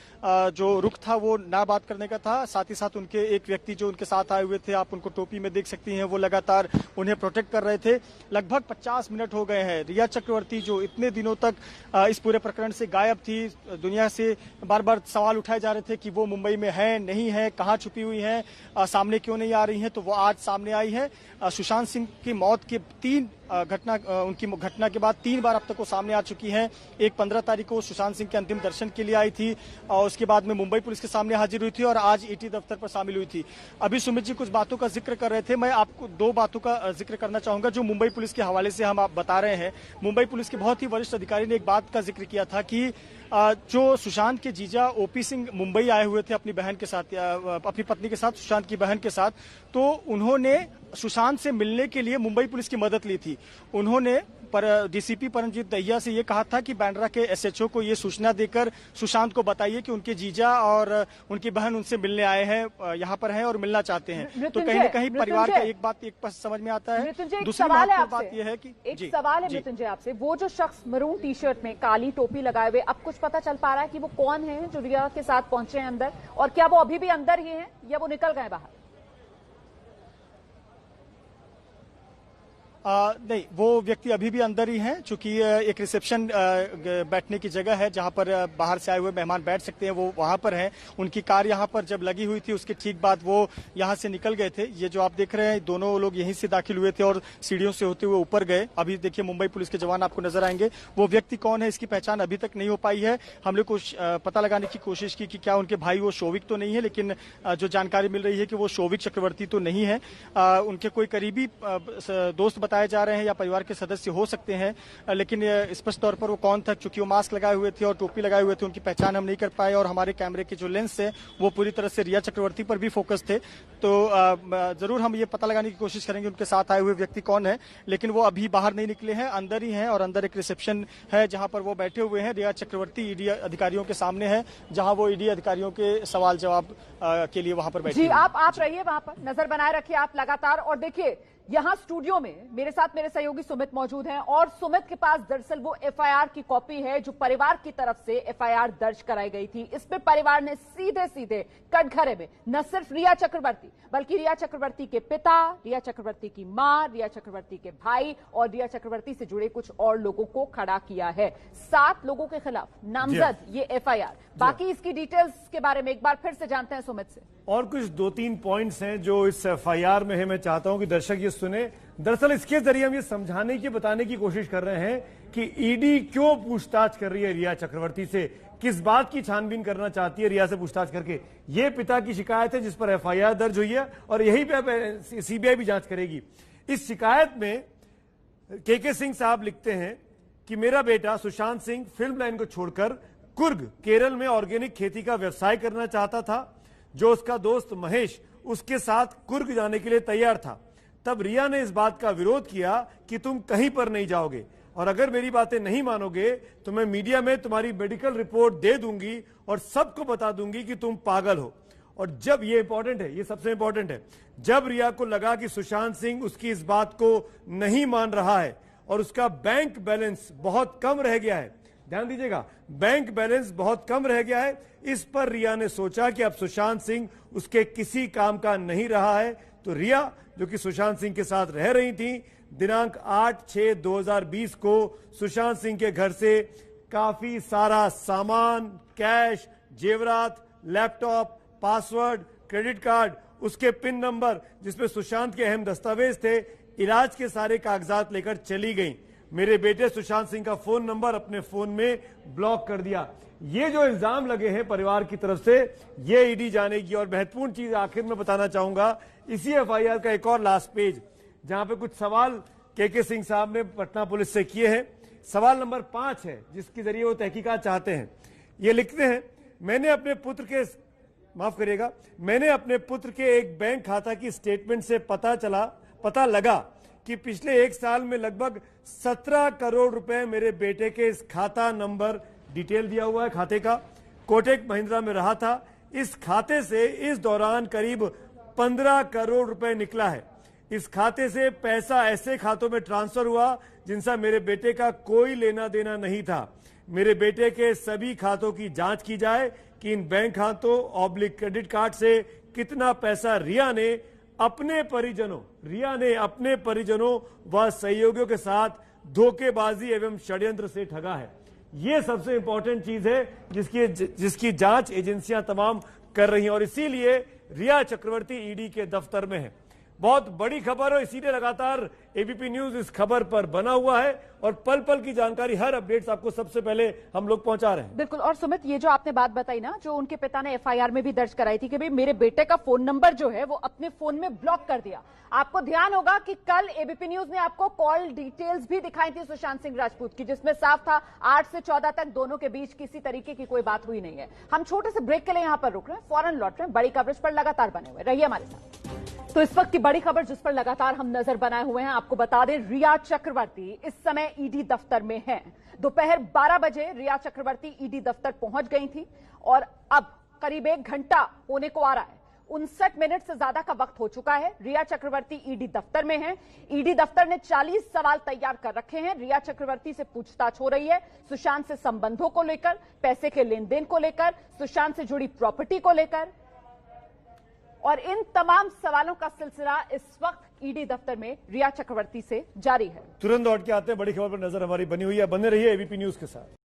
जो रुख था वो ना बात करने का था। साथ ही साथ उनके एक व्यक्ति जो उनके साथ आए हुए थे, आप उनको टोपी में देख सकती हैं, वो लगातार उन्हें प्रोटेक्ट कर रहे थे। लगभग 50 मिनट हो गए हैं। रिया चक्रवर्ती जो इतने दिनों तक इस पूरे प्रकरण से गायब थी, दुनिया से बार बार सवाल उठाए जा रहे थे कि वो मुंबई में है नहीं है, कहाँ छुपी हुई है, सामने क्यों नहीं आ रही है, तो वो आज सामने आई है। सुशांत सिंह की मौत के उनकी घटना के बाद 3 बार अब तक वो सामने आ चुकी हैं। एक 15 तारीख को सुशांत सिंह के अंतिम दर्शन के लिए आई थी और उसके बाद में मुंबई पुलिस के सामने हाजिर हुई थी और आज ईटी दफ्तर पर शामिल हुई थी। अभी सुमित जी कुछ बातों का जिक्र कर रहे थे, मैं आपको 2 बातों का जिक्र करना चाहूंगा जो मुंबई पुलिस के हवाले से हम आप बता रहे हैं। मुंबई पुलिस के बहुत ही वरिष्ठ अधिकारी ने एक बात का जिक्र किया था कि जो सुशांत के जीजा ओपी सिंह मुंबई आए हुए थे अपनी बहन के साथ, अपनी पत्नी के साथ, सुशांत की बहन के साथ, तो उन्होंने सुशांत से मिलने के लिए मुंबई पुलिस की मदद ली थी। उन्होंने डीसीपी परमजीत दहिया से ये कहा था कि बांद्रा के एसएचओ को ये सूचना देकर सुशांत को बताइए कि उनके जीजा और उनकी बहन उनसे मिलने आए हैं, यहाँ पर हैं और मिलना चाहते हैं। तो कहीं न कहीं परिवार का एक बात समझ में आता है। दूसरी बात यह है कि एक सवाल है मृत्युंजय आपसे, वो जो शख्स मरून टी शर्ट में काली टोपी लगाए हुए, अब कुछ पता चल पा रहा है कि वो कौन है जो रिया के साथ पहुंचे हैं अंदर, और क्या वो अभी भी अंदर ही है या वो निकल गए बाहर? नहीं, वो व्यक्ति अभी भी अंदर ही हैं, चूंकि एक रिसेप्शन बैठने की जगह है जहां पर बाहर से आए हुए मेहमान बैठ सकते हैं, वो वहां पर हैं। उनकी कार यहां पर जब लगी हुई थी उसके ठीक बाद वो यहां से निकल गए थे। ये जो आप देख रहे हैं दोनों लोग यहीं से दाखिल हुए थे और सीढ़ियों से होते हुए ऊपर गए। अभी देखिए मुंबई पुलिस के जवान आपको नजर आएंगे। वो व्यक्ति कौन है इसकी पहचान अभी तक नहीं हो पाई है। हमने कुछ पता लगाने की कोशिश की कि क्या उनके भाई वो शोविक तो नहीं है, लेकिन जो जानकारी मिल रही है कि वो शोविक चक्रवर्ती तो नहीं है। उनके कोई करीबी दोस्त बताए जा रहे हैं या परिवार के सदस्य हो सकते हैं, लेकिन स्पष्ट तौर पर वो कौन था, क्योंकि वो मास्क लगाए हुए थे और टोपी लगाए हुए थे, उनकी पहचान हम नहीं कर पाए और हमारे कैमरे के जो लेंस है वो पूरी तरह से रिया चक्रवर्ती पर भी फोकस थे। तो जरूर हम ये पता लगाने की कोशिश करेंगे उनके साथ आए हुए व्यक्ति कौन है, लेकिन वो अभी बाहर नहीं निकले हैं, अंदर ही हैं और अंदर एक रिसेप्शन है जहां पर वो बैठे हुए हैं। रिया चक्रवर्ती ईडी अधिकारियों के सामने है, जहां वो ईडी अधिकारियों के सवाल जवाब के लिए वहां पर बैठे। जी, आप रहिए वहां पर, नजर बनाए रखिए आप लगातार। और देखिए यहां स्टूडियो में मेरे साथ मेरे सहयोगी सुमित मौजूद हैं और सुमित के पास दरअसल वो एफआईआर की कॉपी है जो परिवार की तरफ से एफआईआर दर्ज कराई गई थी। इसमें परिवार ने सीधे सीधे कटघरे में न सिर्फ रिया चक्रवर्ती बल्कि रिया चक्रवर्ती के पिता, रिया चक्रवर्ती की मां, रिया चक्रवर्ती के भाई और रिया चक्रवर्ती से जुड़े कुछ और लोगों को खड़ा किया है। 7 लोगों के खिलाफ नामजद ये एफआईआर। बाकी इसकी डिटेल्स के बारे में एक बार फिर से जानते हैं सुमित से। और कुछ 2-3 पॉइंट्स हैं जो इस एफआईआर में है, मैं चाहता हूं कि दर्शक ये सुने। दरअसल इसके जरिए हम ये समझाने की, बताने की कोशिश कर रहे हैं कि ईडी क्यों पूछताछ कर रही है रिया चक्रवर्ती से, किस बात की छानबीन करना चाहती है रिया से पूछताछ करके। ये पिता की शिकायत है जिस पर एफआईआर दर्ज हुई है और यही पे सीबीआई भी जांच करेगी। इस शिकायत में के सिंह साहब लिखते हैं कि मेरा बेटा सुशांत सिंह फिल्म लाइन को छोड़कर कुर्ग केरल में ऑर्गेनिक खेती का व्यवसाय करना चाहता था। जो उसका दोस्त महेश उसके साथ कुर्ग जाने के लिए तैयार था। तब रिया ने इस बात का विरोध किया कि तुम कहीं पर नहीं जाओगे और अगर मेरी बातें नहीं मानोगे तो मैं मीडिया में तुम्हारी मेडिकल रिपोर्ट दे दूंगी और सबको बता दूंगी कि तुम पागल हो। और जब ये इंपॉर्टेंट है, ये सबसे इंपॉर्टेंट है, जब रिया को लगा कि सुशांत सिंह उसकी इस बात को नहीं मान रहा है और उसका बैंक बैलेंस बहुत कम रह गया है, ध्यान दीजिएगा, बैंक बैलेंस बहुत कम रह गया है, इस पर रिया ने सोचा कि अब सुशांत सिंह उसके किसी काम का नहीं रहा है। तो रिया जो कि सुशांत सिंह के साथ रह रही थी, दिनांक 8/6/2020 को सुशांत सिंह के घर से काफी सारा सामान, कैश, जेवरात, लैपटॉप, पासवर्ड, क्रेडिट कार्ड, उसके पिन नंबर जिसमें सुशांत के अहम दस्तावेज थे, इलाज के सारे कागजात लेकर चली गई। मेरे बेटे सुशांत सिंह का फोन नंबर अपने फोन में ब्लॉक कर दिया। ये जो इल्जाम लगे हैं परिवार की तरफ से, ये ईडी जानेगी। और महत्वपूर्ण चीज आखिर में बताना चाहूंगा, इसी एफआईआर का एक और लास्ट पेज जहां पे कुछ सवाल के सिंह साहब ने पटना पुलिस से किए हैं। सवाल नंबर 5 है जिसके जरिए वो तहकीकात चाहते हैं। ये लिखते हैं, मैंने अपने पुत्र के माफ करिएगा, मैंने अपने पुत्र के एक बैंक खाता की स्टेटमेंट से पता लगा कि पिछले 1 साल में लगभग 17 करोड़ रुपए मेरे बेटे के इस खाता नंबर डिटेल दिया हुआ है खाते का, कोटक महिंद्रा में रहा था। इस खाते से इस दौरान करीब 15 करोड़ रुपए निकला है। इस खाते से पैसा ऐसे खातों में ट्रांसफर हुआ जिनसे मेरे बेटे का कोई लेना देना नहीं था। मेरे बेटे के सभी खातों की जांच की जाए कि इन बैंक खातों ऑब्लिक क्रेडिट कार्ड से कितना पैसा रिया ने अपने परिजनों व सहयोगियों के साथ धोखेबाजी एवं षड्यंत्र से ठगा है। ये सबसे इंपॉर्टेंट चीज है जिसकी जांच एजेंसियां तमाम कर रही हैं और इसीलिए रिया चक्रवर्ती ईडी के दफ्तर में है। बहुत बड़ी खबर है, इसीलिए लगातार एबीपी न्यूज इस खबर पर बना हुआ है और पल पल की जानकारी, हर अपडेट्स आपको सबसे पहले हम लोग पहुंचा रहे हैं। बिल्कुल। और सुमित, ये जो आपने बात बताई ना, जो उनके पिता ने एफआईआर में भी दर्ज कराई थी कि भाई मेरे बेटे का फोन नंबर जो है वो अपने फोन में ब्लॉक कर दिया। आपको ध्यान होगा कि कल एबीपी न्यूज ने आपको कॉल डिटेल्स भी दिखाई थी सुशांत सिंह राजपूत की, जिसमें साफ था 8 से 14 तक दोनों के बीच किसी तरीके की कोई बात हुई नहीं है। हम छोटे से ब्रेक के लिए यहां पर रुक रहे हैं, फौरन लौट रहे हैं। बड़ी कवरेज पर लगातार बने हुए रहिए हमारे साथ। तो इस वक्त की बड़ी खबर जिस पर लगातार हम नजर बनाए हुए हैं, आपको बता दें रिया चक्रवर्ती इस समय ईडी दफ्तर में हैं। दोपहर 12 बजे रिया चक्रवर्ती ईडी दफ्तर पहुंच गई थी और अब करीब 1 घंटा होने को आ रहा है। 59 मिनट से ज्यादा का वक्त हो चुका है। रिया चक्रवर्ती ईडी दफ्तर में है। ईडी दफ्तर ने 40 सवाल तैयार कर रखे हैं। रिया चक्रवर्ती से पूछताछ हो रही है सुशांत से संबंधों को लेकर, पैसे के लेन देन को लेकर, सुशांत से जुड़ी प्रॉपर्टी को लेकर, और इन तमाम सवालों का सिलसिला इस वक्त ईडी दफ्तर में रिया चक्रवर्ती से जारी है। तुरंत लौट के आते हैं, बड़ी खबर पर नजर हमारी बनी हुई है। बने रहिए एबीपी न्यूज के साथ।